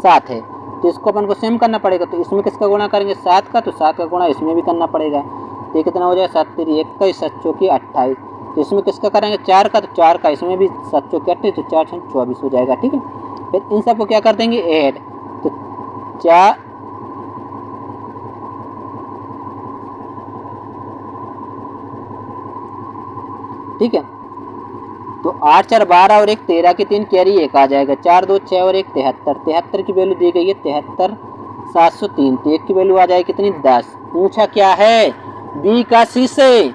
A: 7 है। तो इसको अपन को सेम करना पड़ेगा। तो इसमें किसका गुणा करेंगे? 7 का। तो 7 का गुणा इसमें भी करना पड़ेगा। तो ये कितना हो जाएगा? 7 3 21, 7 चौकी 28। तो इसमें किसका करेंगे? 4 का। तो 4 का इसमें भी 7 चौकी 28, तो 4 6 24 हो जाएगा, ठीक है। फिर इन सबको क्या कर देंगे? ऐड। तो 4, ठीक है। तो 8 4 12 और 1 13 की 3 कैरी 1 आ जाएगा। 4 2 6 और 1 73। 73 की वैल्यू दी गई है 73 703। तो 1 की वैल्यू आ जाएगी कितनी? 10। पूछा क्या है? बी का सी से।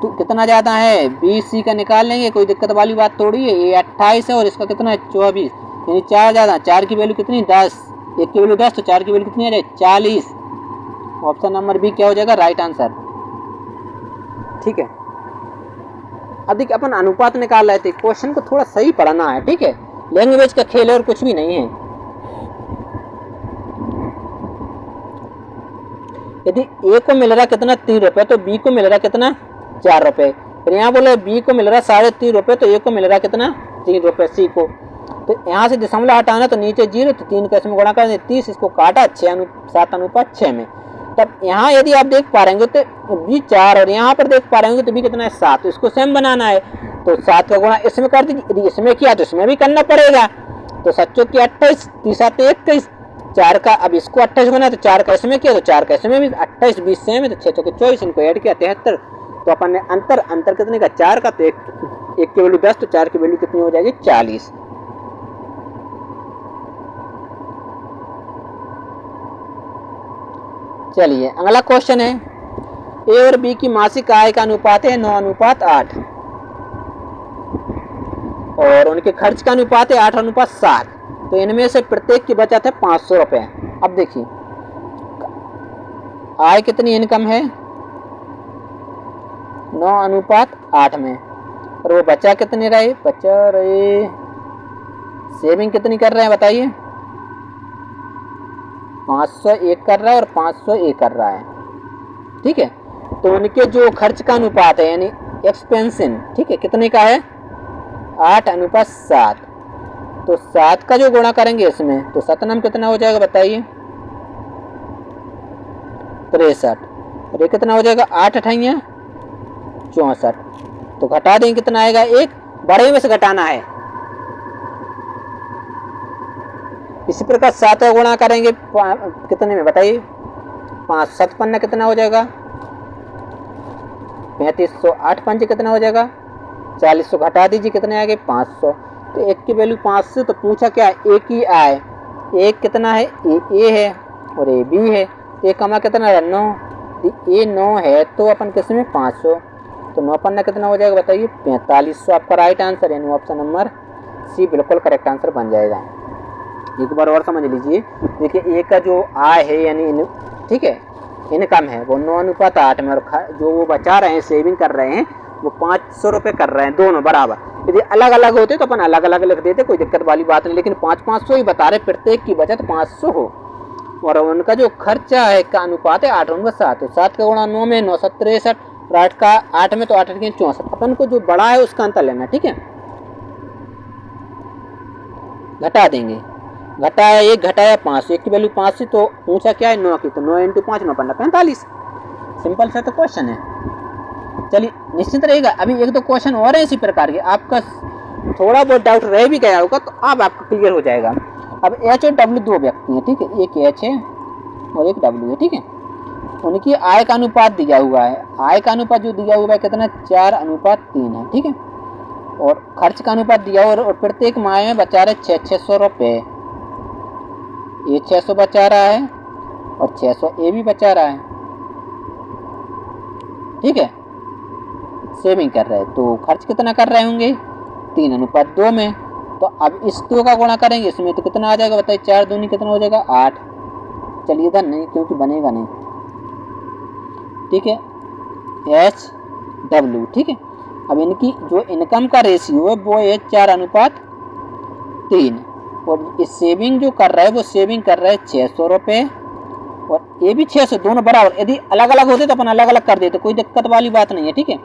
A: तो कितना ज़्यादा है? बी सी का निकाल लेंगे, कोई दिक्कत वाली बात थोड़ी है। ये 28 है और इसका कितना है? 24, यानी 4 ज़्यादा। 4 की वैल्यू कितनी? 10। 1 की वैल्यू 10, तो 4 की वैल्यू कितनी आ जाए? 40। ऑप्शन नंबर बी क्या हो जाएगा? राइट आंसर, ठीक है। अब देखिए, अपन अनुपात निकाल रहे थे, क्वेश्चन को थोड़ा सही पढ़ना है, ठीक है। लैंग्वेज का खेल है और कुछ भी नहीं है। यदि ए को मिल रहा कितना? 3 रुपये, तो बी को मिल रहा कितना? 4 रुपये। फिर यहाँ बोले बी को मिल रहा 3.5 रुपये, तो ए को मिल रहा कितना? 3 रुपये सी को। तो यहाँ से दशमलव हटाना, तो नीचे 0, तो 3 का इसमें गुणा कर 30, इसको काटा 7:6 में। तब यहाँ यदि आप देख पा रहे तो बी 4 और यहाँ पर देख पा रहे होंगे तो बी कितना है 7, तो इसको सेम बनाना है। तो 7 का गुणा इसमें कर दीजिए, यदि इसमें किया तो इसमें भी करना पड़ेगा। तो 7 की 28, 3 21, 4 का अब इसको 28 गुना तो 4 का इसमें किया तो 4 का इसमें भी 28, 20 सेम है तो 6 के 24, इनको ऐड किया 73। तो अपन ने अंतर कितने का 4 का, तो एक की वैल्यू 10 तो 4 की वैल्यू कितनी हो जाएगी 40। चलिए अगला क्वेश्चन है, ए और बी की मासिक आय का अनुपात है 9:8 और उनके खर्च का अनुपात है 8:7। तो इनमें से प्रत्येक की बचत है 500 रुपये। अब देखिए आय कितनी इनकम है 9:8 में, और वो बचा कितने रहे, सेविंग कितनी कर रहे हैं बताइए, 501 कर रहा है और 501 कर रहा है। ठीक है, तो उनके जो खर्च का अनुपात है यानी एक्सपेंशन, ठीक है, कितने का है 8:7। तो 7 का जो गुणा करेंगे इसमें तो 7 कितना हो जाएगा बताइए 63, और ये कितना हो जाएगा 8 अठाइयाँ 64। तो घटा देंगे कितना आएगा, एक बड़े में से घटाना है। इसी प्रकार 7 का गुणा करेंगे कितने में बताइए 5, 7 पन्ना कितना हो जाएगा 3500, 8 पंजे कितना हो जाएगा 40, घटा दीजिए कितने आएंगे 500। तो एक की वैल्यू 500, तो पूछा क्या एक ही आए, एक कितना है ए है और ए बी है, तो एक कमा कितना है 9, ए 9 है तो अपन किसमें 500, तो 9 पन्ना कितना हो जाएगा बताइए 4500। आपका राइट आंसर यानी ऑप्शन नंबर सी बिल्कुल करेक्ट आंसर बन जाएगा। एक बार और समझ लीजिए, देखिए ए का जो आय है यानी ठीक है इनकम है वो 9:8 में, और जो वो बचा रहे हैं सेविंग कर रहे हैं वो 500 रुपये कर रहे हैं, दोनों बराबर। यदि अलग अलग होते तो अपन अलग अलग लिख देते, कोई दिक्कत वाली बात नहीं, लेकिन 500 ही बता रहे, प्रत्येक की बचत 500 हो, और उनका जो खर्चा है का अनुपात है 8:7। तो 7 का गुणा 9 में 9 7 63, और 8 का 8 में तो 8 के 64। अपन को जो बड़ा है उसका अंतर लेना, ठीक है, घटा देंगे, घटाया 1 घटाया 5, 1 की वैल्यू 5 से, तो पूछा क्या है 9 की, तो 9 × 5 9 पन्ना 45। सिंपल सा तो क्वेश्चन है। चलिए निश्चित रहेगा, अभी एक दो क्वेश्चन और है इसी प्रकार के, आपका थोड़ा बहुत डाउट रह भी गया होगा तो अब आपका क्लियर हो जाएगा। अब एच और डब्ल्यू दो व्यक्ति हैं, ठीक है, एक एच है और एक डब्ल्यू है, ठीक है, उनकी आय का अनुपात दिया हुआ है, आय का अनुपात जो दिया हुआ है कितना 4:3 है, ठीक है, और खर्च का अनुपात दिया हुआ और प्रत्येक माह में बचा रहे 600 रुपये, ये 600 बचा रहा है और 600 ए भी बचा रहा है, ठीक है, सेविंग कर रहे हैं। तो खर्च कितना कर रहे होंगे 3:2 में, तो अब इस 2 का गुणा करेंगे इसमें तो कितना आ जाएगा बताइए 4 दूनी कितना हो जाएगा 8। चलिए इधर नहीं क्योंकि बनेगा नहीं, ठीक है, एच डब्ल्यू, ठीक है। अब इनकी जो इनकम का रेशियो है वो है 4:3, और इस सेविंग जो कर रहा है वो सेविंग कर रहा है 600 रुपये और ये भी 600, दोनों बराबर। यदि अलग अलग होते तो अपन अलग अलग कर देते, कोई दिक्कत वाली बात नहीं है, ठीक है।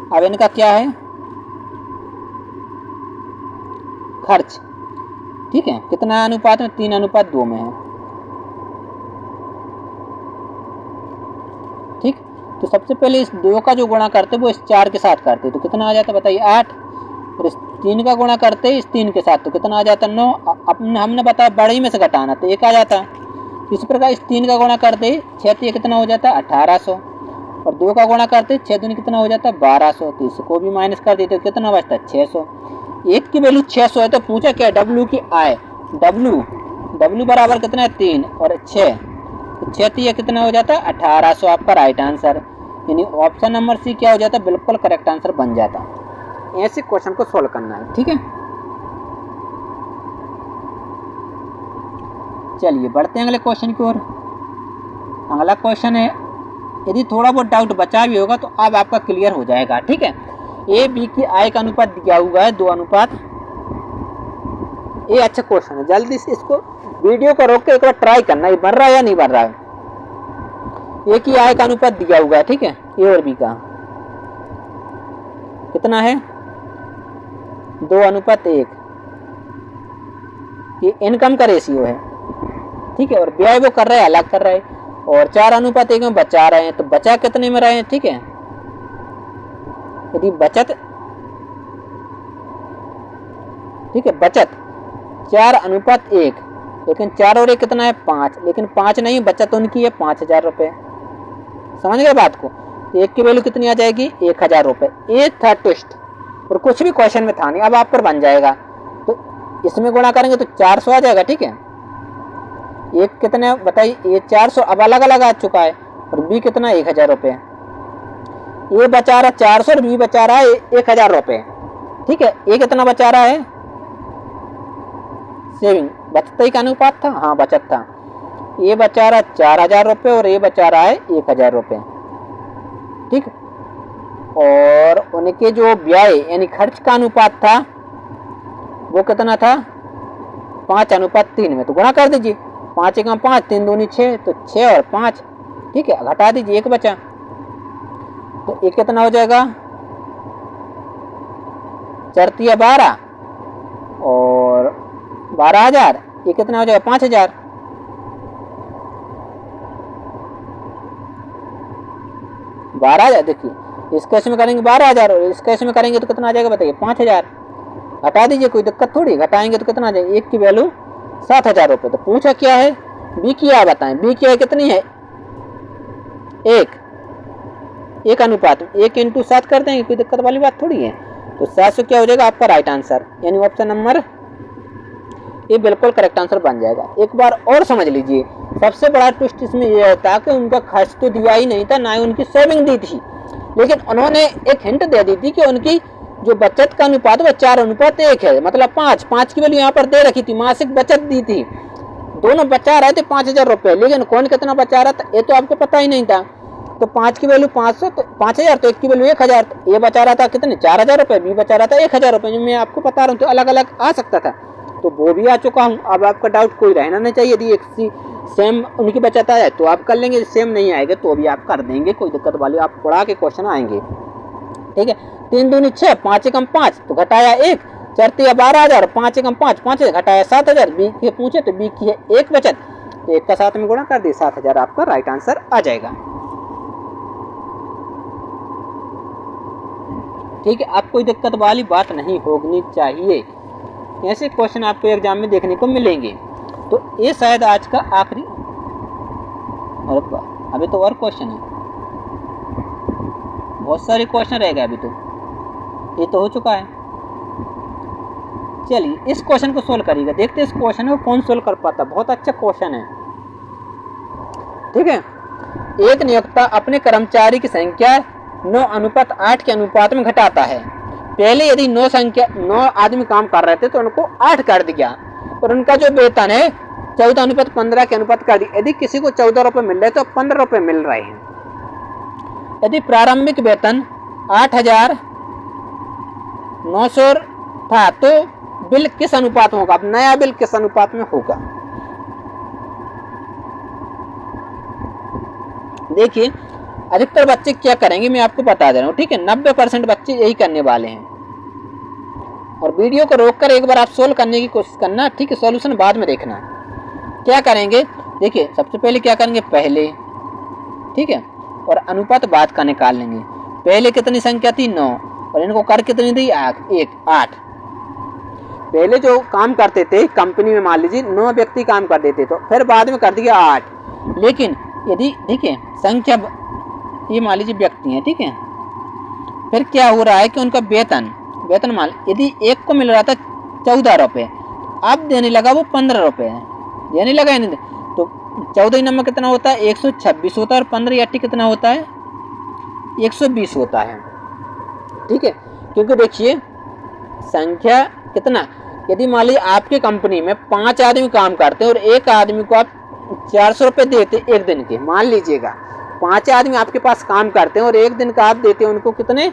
A: अब इनका क्या है खर्च, ठीक है, कितना अनुपात में 3:2 में है, ठीक। तो सबसे पहले इस 2 का जो गुणा करते वो इस 4 के साथ करते तो कितना आ जाता बताइए 8, और इस 3 का गुणा करते इस 3 के साथ तो कितना आ जाता 9। अपने हमने बताया बड़ी में से घटाना तो 1 आ जाता। इसी प्रकार इस 3 का गुणा करते 6 कितना हो जाता 1800, और 2 का गुणा करते 6 दूनी कितना हो जाता 1200, तो इसको भी माइनस कर देते कितना बचता 600। 1 की वैल्यू 600 है तो पूछा क्या डब्ल्यू की आय, डब्ल्यू बराबर कितना है 3 और 6, तो 6 कितना हो जाता 1800। आपका राइट आंसर यानी ऑप्शन नंबर सी क्या हो जाता बिल्कुल करेक्ट आंसर बन जाता। ऐसे क्वेश्चन को सोल्व करना है, ठीक है। चलिए बढ़ते हैं अगले क्वेश्चन की ओर। अगला क्वेश्चन है, यदि थोड़ा बहुत डाउट बचा भी होगा तो अब आपका क्लियर हो जाएगा, ठीक है। ए बी की आय का अनुपात दिया हुआ है 2:। ये अच्छा क्वेश्चन है, जल्दी से इसको वीडियो को रोक के एक बार ट्राई करना, ये बन रहा है या नहीं बन रहा है। ए की आय का अनुपात दिया हुआ है, ठीक है, ए और बी का कितना है 2:1। ये इनकम का रेशियो है, ठीक है, और व्यय वो कर रहा है अलग कर रहा है। और 4:1 में बचा रहे हैं, तो बचा कितने में रहे हैं, ठीक है। यदि बचत, ठीक है, बचत 4:1, लेकिन 4 और 1 कितना है 5, लेकिन 5 नहीं, बचत उनकी है 5,000 रुपये। समझ गए बात को। तो 1 की वैल्यू कितनी आ जाएगी 1,000 रुपये। ये था ट्विस्ट, और कुछ भी क्वेश्चन में था नहीं, अब आप पर बन जाएगा। तो इसमें गुणा करेंगे तो 400 आ जाएगा, ठीक है। एक कितने बताइए, ये 400 अब अलग अलग आ चुका है, और बी कितना 1,000 रुपये। ये बचा रहा 400 और बी बचा रहा है 1,000 रुपये, ठीक है। ये कितना बचा रहा है सेविंग, बचत ही का अनुपात था, हाँ बचत था। ये बचा रहा 4,000 रुपये और ये बचा रहा है 1,000 रुपये, ठीक। और उनके जो व्यय यानी खर्च का अनुपात था वो कितना था 5:3 में, तो गुणा कर दीजिए। 5 × 5 3 दूनी 6, तो 6 और 5, ठीक है, घटा दीजिए, 1 बचा, तो ये कितना हो जाएगा 4 × 12 और 12,000, ये कितना हो जाएगा 5,000। देखिए इस केस में करेंगे 12,000 और इस केस में करेंगे तो कितना आ जाएगा बताइए 5,000। हटा दीजिए, कोई दिक्कत थोड़ी, घटाएंगे तो कितना आ जाएगा, 1 की वैल्यू 7,000 रुपये। तो पूछा क्या है बी की, आप बताएं बी की कितनी है 1 अनुपात 1 × 7 कर देंगे, कोई दिक्कत वाली बात थोड़ी है। तो 700 क्या हो जाएगा आपका राइट आंसर, यानी ऑप्शन नंबर ये बिल्कुल करेक्ट आंसर बन जाएगा। एक बार और समझ लीजिए, सबसे बड़ा ट्विस्ट इसमें यह होता कि उनका खर्च तो दिया ही नहीं था, ना ही उनकी सेविंग दी थी, लेकिन उन्होंने एक हिंट दे दी थी कि उनकी जो बचत का अनुपात वो 4:1 है, मतलब 5 की वैल्यू यहाँ पर दे रखी थी, मासिक बचत दी थी। दोनों बचा रहे थे 5,000 रुपये, लेकिन कौन कितना बचा रहा था ये तो आपको पता ही नहीं था। तो 5 की वैल्यू 500, तो 5,000, तो 1 की वैल्यू 1,000, तो ये बचा रहा था कितने 4,000 रुपये, बी बचा रहा था 1,000 रुपये, जो मैं आपको बता रहा हूँ। तो अलग अलग आ सकता था, तो वो भी आ चुका हूँ। अब आपका डाउट कोई रहना नहीं चाहिए, यदि एक सी सेम उनकी बचत आए तो आप कर लेंगे, सेम नहीं आएगा तो भी आप कर देंगे, कोई दिक्कत वाली आप पढ़ा के क्वेश्चन आएंगे, ठीक है। 3 दूनी 6, 5 × 5 तो घटाया 1, 4 × 12,000, 5 × 5 5 घटाया 7,000। बी के पूछे तो बी की है 1 बचत, तो 1 का 7 में गुणा कर दिए, 7,000 आपका राइट आंसर आ जाएगा, ठीक है। आप कोई दिक्कत वाली बात नहीं होनी चाहिए, ऐसे क्वेश्चन आपको एग्जाम में देखने को मिलेंगे। तो ये शायद आज का आखिरी, और अभी तो और क्वेश्चन है, बहुत सारे क्वेश्चन रहेगा अभी तो, ये तो हो चुका है। चलिए इस क्वेश्चन को सोल्व करिएगा, देखते हैं इस क्वेश्चन को कौन सोल्व कर पाता। बहुत अच्छा क्वेश्चन है, ठीक है। एक नियोक्ता अपने कर्मचारी की संख्या 9:8 के अनुपात में घटाता है। पहले यदि 9 आदमी काम कर रहे थे तो उनको 8 कर दिया, और उनका जो वेतन है 14:15 के अनुपात कर दिया। यदि किसी को 14 रुपये मिल रहे तो 15 रुपये मिल रहे हैं। यदि प्रारंभिक वेतन 8,900 था तो बिल किस अनुपात में होगा, अब नया बिल किस अनुपात में होगा। देखिए अधिकतर बच्चे क्या करेंगे मैं आपको बता दे रहा हूँ, ठीक है। 90% बच्चे यही करने वाले हैं, और वीडियो को रोककर एक बार आप सोल्व करने की कोशिश करना, ठीक है। सॉल्यूशन बाद में देखना। क्या करेंगे, देखिए सबसे पहले क्या करेंगे पहले, ठीक है, और अनुपात बाद का निकाल लेंगे। पहले कितनी संख्या थी 9, और इनको कर कितनी दी 8। पहले जो काम करते थे कंपनी में मान लीजिए 9 व्यक्ति काम कर देते, तो फिर बाद में कर दिया 8। लेकिन यदि ठीक है संख्या ये मान लीजिए व्यक्ति हैं, ठीक है, फिर क्या हो रहा है कि उनका वेतन मान यदि एक को मिल रहा था 14 रुपये, अब देने लगा वो 15 रुपये देने लगा, नहीं तो 14 नंबर कितना होता है 126 होता है, और 15 80 कितना होता है 120 होता है, ठीक है। क्योंकि देखिए संख्या कितना, यदि मान लीजिए आपकी कंपनी में 5 आदमी काम करते हैं और एक आदमी को आप 400 रुपये देते एक दिन के, मान लीजिएगा 5 आदमी आपके पास काम करते हैं और एक दिन का आप देते हैं उनको कितने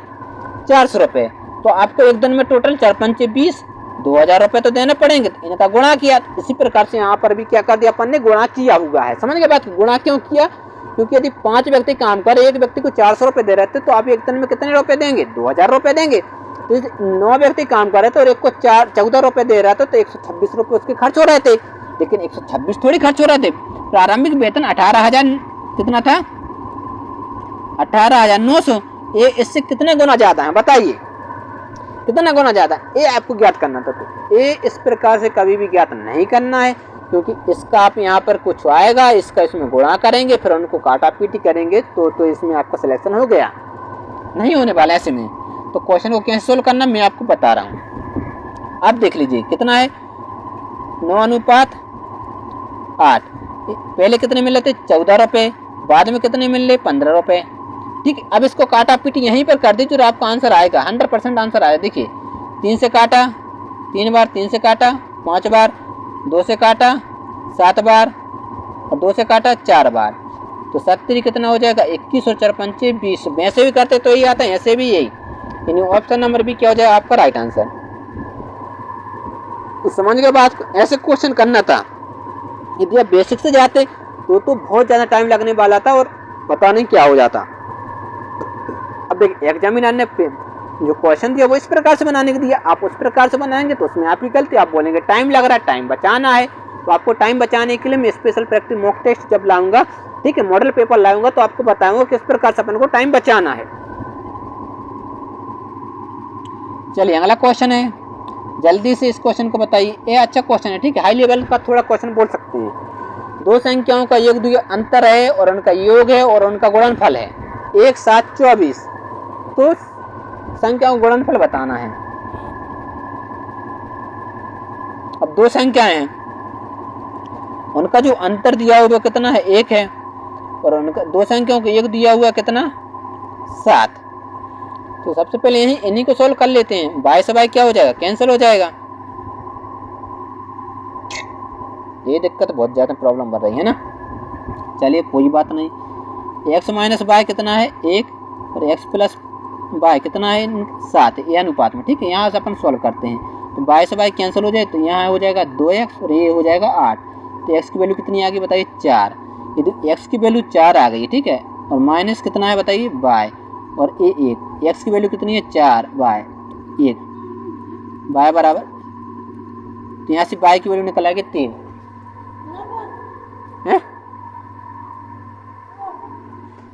A: 400 रुपये, तो आपको एक दिन में टोटल 4 × 5 = 20, 2,000 रुपये तो देने पड़ेंगे। तो इनका गुणा किया, इसी प्रकार से यहाँ पर भी क्या कर दिया अपन ने गुणा किया हुआ है। समझ गए बात, गुणा क्यों किया, क्योंकि यदि 5 व्यक्ति काम कर एक व्यक्ति को 400 रुपये दे रहे थे तो आप एक दिन में कितने रुपये देंगे 2,000 रुपये देंगे। तो 9 व्यक्ति काम कर रहे थे और एक को 14 रुपये दे रहा था, तो 126 रुपये उसके खर्च हो रहे थे, लेकिन 126 थोड़ी खर्च हो रहे थे। प्रारंभिक वेतन 18,000 कितना था 18,900। ए इससे कितने गुना ज्यादा है बताइए, कितना गुना ज्यादा है, ये आपको ज्ञात करना था। तो ये इस प्रकार से कभी भी ज्ञात नहीं करना है, क्योंकि इसका आप यहाँ पर कुछ आएगा, इसका इसमें गुणा करेंगे, फिर उनको काटा पीटी करेंगे तो इसमें आपका सिलेक्शन हो गया, नहीं होने वाला ऐसे में। तो क्वेश्चन को कैसे सोल्व करना मैं आपको बता रहा हूँ। अब देख लीजिए कितना है 9:8। पहले कितने मिल रहे थे 14 रुपये, बाद में कितने मिल रहे 15 रुपये। ठीक है, अब इसको काटा पीटी यहीं पर कर दीजिए और आपका आंसर आएगा, 100% आंसर आएगा। देखिए 3 से काटा 3 बार, 3 से काटा 5 बार, 2 से काटा 7 बार और 2 से काटा 4 बार। तो 7 कितना हो जाएगा 21 और 4 पंचे 20। वैसे भी करते तो यही आता है, ऐसे भी यही, यानी ऑप्शन नंबर भी क्या हो जाएगा आपका राइट आंसर। तो समझ गए बात को, ऐसे क्वेश्चन करना था। यदि आप बेसिक से जाते तो बहुत ज़्यादा टाइम लगने वाला था और पता नहीं क्या हो जाता। अब देखिए एग्जामिनर ने जो क्वेश्चन दिया वो इस प्रकार से बनाने को दिया, आप उस प्रकार से बनाएंगे तो उसमें आपकी गलती। आप बोलेंगे टाइम लग रहा है, टाइम बचाना है, तो आपको टाइम बचाने के लिए मैं स्पेशल प्रैक्टिस मॉक टेस्ट जब लाऊंगा, ठीक है, मॉडल पेपर लाऊंगा, तो आपको बताऊंगा किस प्रकार से अपन को टाइम बचाना है। चलिए अगला क्वेश्चन है, जल्दी से इस क्वेश्चन को बताइए। ये अच्छा क्वेश्चन है, ठीक है, हाई लेवल का थोड़ा क्वेश्चन बोल सकते हैं। दो संख्याओं का योग अंतर है और उनका योग है और उनका गुणनफल है 1, 7, 24। तो संख्याओं का गुणनफल बताना है। अब दो संख्याएं हैं, उनका जो अंतर दिया हुआ कितना है 1 है और उनका दो संख्याओं का योग दिया हुआ कितना 7। तो सबसे पहले इन्हीं को सोल्व कर लेते हैं। बाय से बाय क्या हो जाएगा, कैंसिल हो जाएगा। ये दिक्कत बहुत ज़्यादा प्रॉब्लम बढ़ रही है ना। चलिए कोई बात नहीं। x माइनस बाय कितना है 1 और x प्लस बाय कितना है 7, ये अनुपात में, ठीक है। यहाँ से अपन सॉल्व करते हैं तो बाय से बाय कैंसिल हो जाए तो यहाँ हो जाएगा 2x और ये हो जाएगा 8। तो x की वैल्यू कितनी आ गई बताइए 4। यदि x की वैल्यू 4 आ गई, ठीक है, और माइनस कितना है बताइए बाय और ये 1, x की वैल्यू कितनी है 4 बाय 1 बाय बराबर, तो यहाँ से बाय की वैल्यू निकल आएगी 3 है,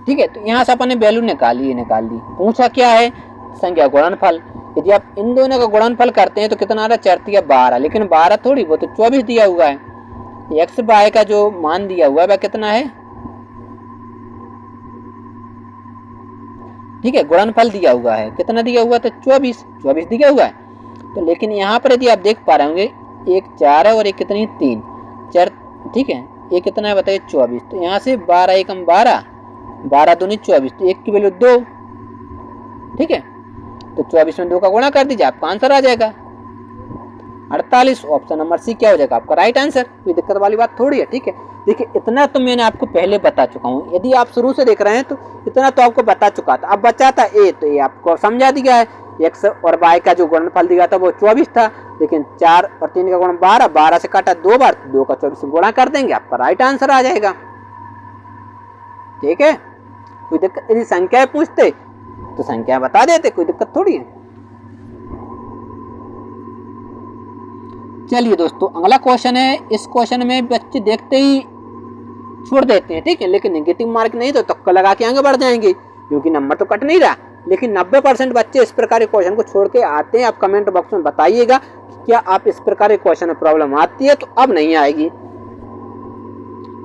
A: ठीक है। तो यहाँ से अपन ने वैल्यू निकाल ली। पूछा क्या है संख्या गुणनफल। यदि आप इन दोनों का गुणनफल करते हैं तो कितना आ रहा है 4 × 12, लेकिन 12 थोड़ी, वो तो 24 दिया हुआ है। x बाय का जो मान दिया हुआ है वह कितना है, ठीक है, गुणनफल दिया हुआ है, कितना दिया हुआ तो 24 दिया हुआ है। तो लेकिन यहाँ पर यदि आप देख पा रहे होंगे 1 4 है और एक कितनी 3 4, ठीक है, ये कितना है बताइए 24। तो यहाँ से 12 × 1 12, 12 दूनी 24, तो 1 की वैल्यू 2, ठीक है। तो 24 में 2 का गुणा कर दीजिए, आपका आंसर आ जाएगा 48। ऑप्शन नंबर सी क्या हो जाएगा आपका राइट आंसर। कोई दिक्कत वाली बात थोड़ी है, ठीक है। देखिए इतना तो मैंने आपको पहले बता चुका हूँ, यदि आप शुरू से देख रहे हैं तो इतना तो आपको बता चुका था। अब बचा था ए, तो ये आपको समझा दिया है। x और y का जो गुणनफल दिया था वो 24 था, लेकिन 4 और 3 का गुण 12, 12 से काटा 2 बार, 2 का 24 से गुणा कर देंगे, आपका राइट आंसर आ जाएगा, ठीक है। कोई दिक्कत, यदि संख्या पूछते तो संख्या बता देते, कोई दिक्कत थोड़ी है। चलिए दोस्तों अगला क्वेश्चन है। इस क्वेश्चन में बच्चे देखते ही छोड़ देते हैं, ठीक है, लेकिन नेगेटिव मार्क नहीं तो तुक्का लगा के आगे बढ़ जाएंगे, क्योंकि नंबर तो कट नहीं रहा। लेकिन 90% बच्चे इस प्रकार के क्वेश्चन को छोड़ के आते हैं। आप कमेंट बॉक्स में बताइएगा कि क्या आप इस प्रकार के क्वेश्चन में प्रॉब्लम आती है, तो अब नहीं आएगी,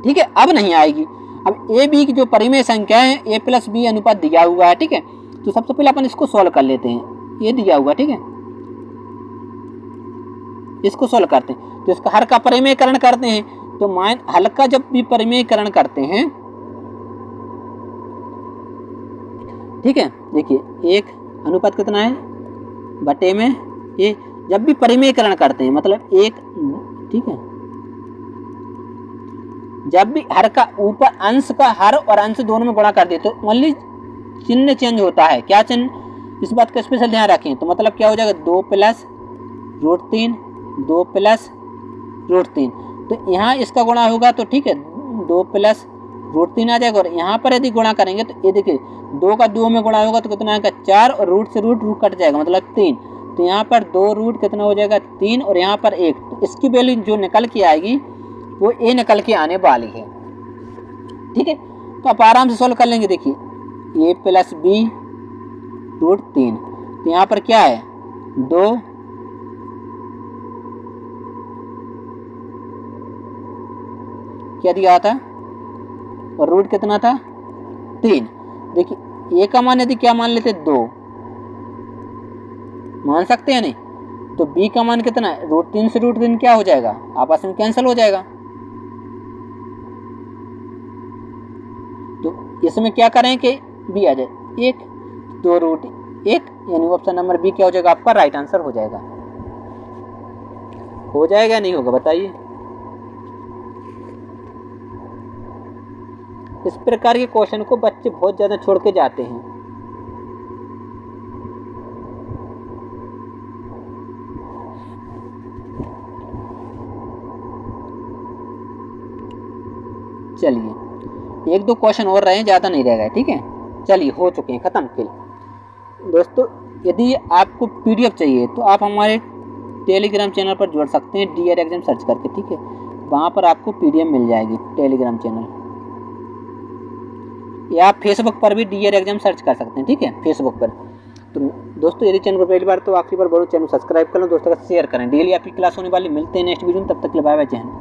A: ठीक है, अब नहीं आएगी। अब ए बी की जो परिमेय संख्या है a + b अनुपात दिया हुआ है, ठीक है। तो सबसे पहले अपन इसको सॉल्व कर लेते हैं। ये दिया हुआ, ठीक है, इसको सॉल्व करते हैं। तो इसका हर का परिमेयकरण करते हैं। तो हल का जब भी परिमेयकरण करते हैं, ठीक है, देखिए 1 अनुपात कितना है बटे में ये, जब भी परिमेयकरण करते हैं मतलब 1, ठीक है, जब भी हर का ऊपर अंश का हर और अंश दोनों में गुणा कर दे तो ओनली चिन्ह चेंज होता है। क्या चिन्ह, इस बात का स्पेशल ध्यान रखें। तो मतलब क्या हो जाएगा 2 + √3, 2 + √3। तो यहाँ इसका गुणा होगा तो ठीक है 2 + √3 आ जाएगा। और यहाँ पर यदि गुणा करेंगे तो ये देखिए 2 का 2 में गुणा होगा तो कितना आएगा 4, और रूट से रूट कट जाएगा मतलब 3। तो यहाँ पर 2 रूट कितना हो जाएगा 3 और यहाँ पर 1। तो इसकी वैल्यू जो निकल के आएगी वो ए निकल के आने वाली है, ठीक है। तो आप आराम से सॉल्व कर लेंगे। देखिए a प्लस बी रूट 3, तो यहाँ पर क्या है 2, क्या दिया था और रूट कितना था 3। देखिए a का मान यदि क्या मान लेते 2 मान सकते हैं नहीं, तो b का मान कितना है रूट 3 से रूट 3 क्या हो जाएगा आपस में कैंसिल हो जाएगा। तो इसमें क्या करें कि b आ जाए 1, 2 रूट 1, यानी ऑप्शन नंबर बी क्या हो जाएगा आपका राइट आंसर हो जाएगा। हो जाएगा नहीं होगा बताइए। इस प्रकार के क्वेश्चन को बच्चे बहुत ज़्यादा छोड़ के जाते हैं। चलिए 1-2 क्वेश्चन और रहे, ज़्यादा नहीं रह गए, ठीक है। चलिए हो चुके हैं, ख़त्म खेल। दोस्तों यदि आपको पीडीएफ चाहिए तो आप हमारे टेलीग्राम चैनल पर जुड़ सकते हैं, डीआर एग्जाम सर्च करके, ठीक है। वहाँ पर आपको पीडीएफ मिल जाएगी टेलीग्राम चैनल, या आप फेसबुक पर भी डीआर एग्जाम सर्च कर सकते हैं, ठीक है, फेसबुक पर। तो दोस्तों यदि चैनल पर पहली बार तो आखिरी बार बोलो चैनल सब्सक्राइब कर लो, दोस्तों का शेयर करें। डेली आपकी क्लास होने वाली, मिलते हैं नेक्स्ट वीडियो में, तब तक के लिए बाय बाय, जय हिंद।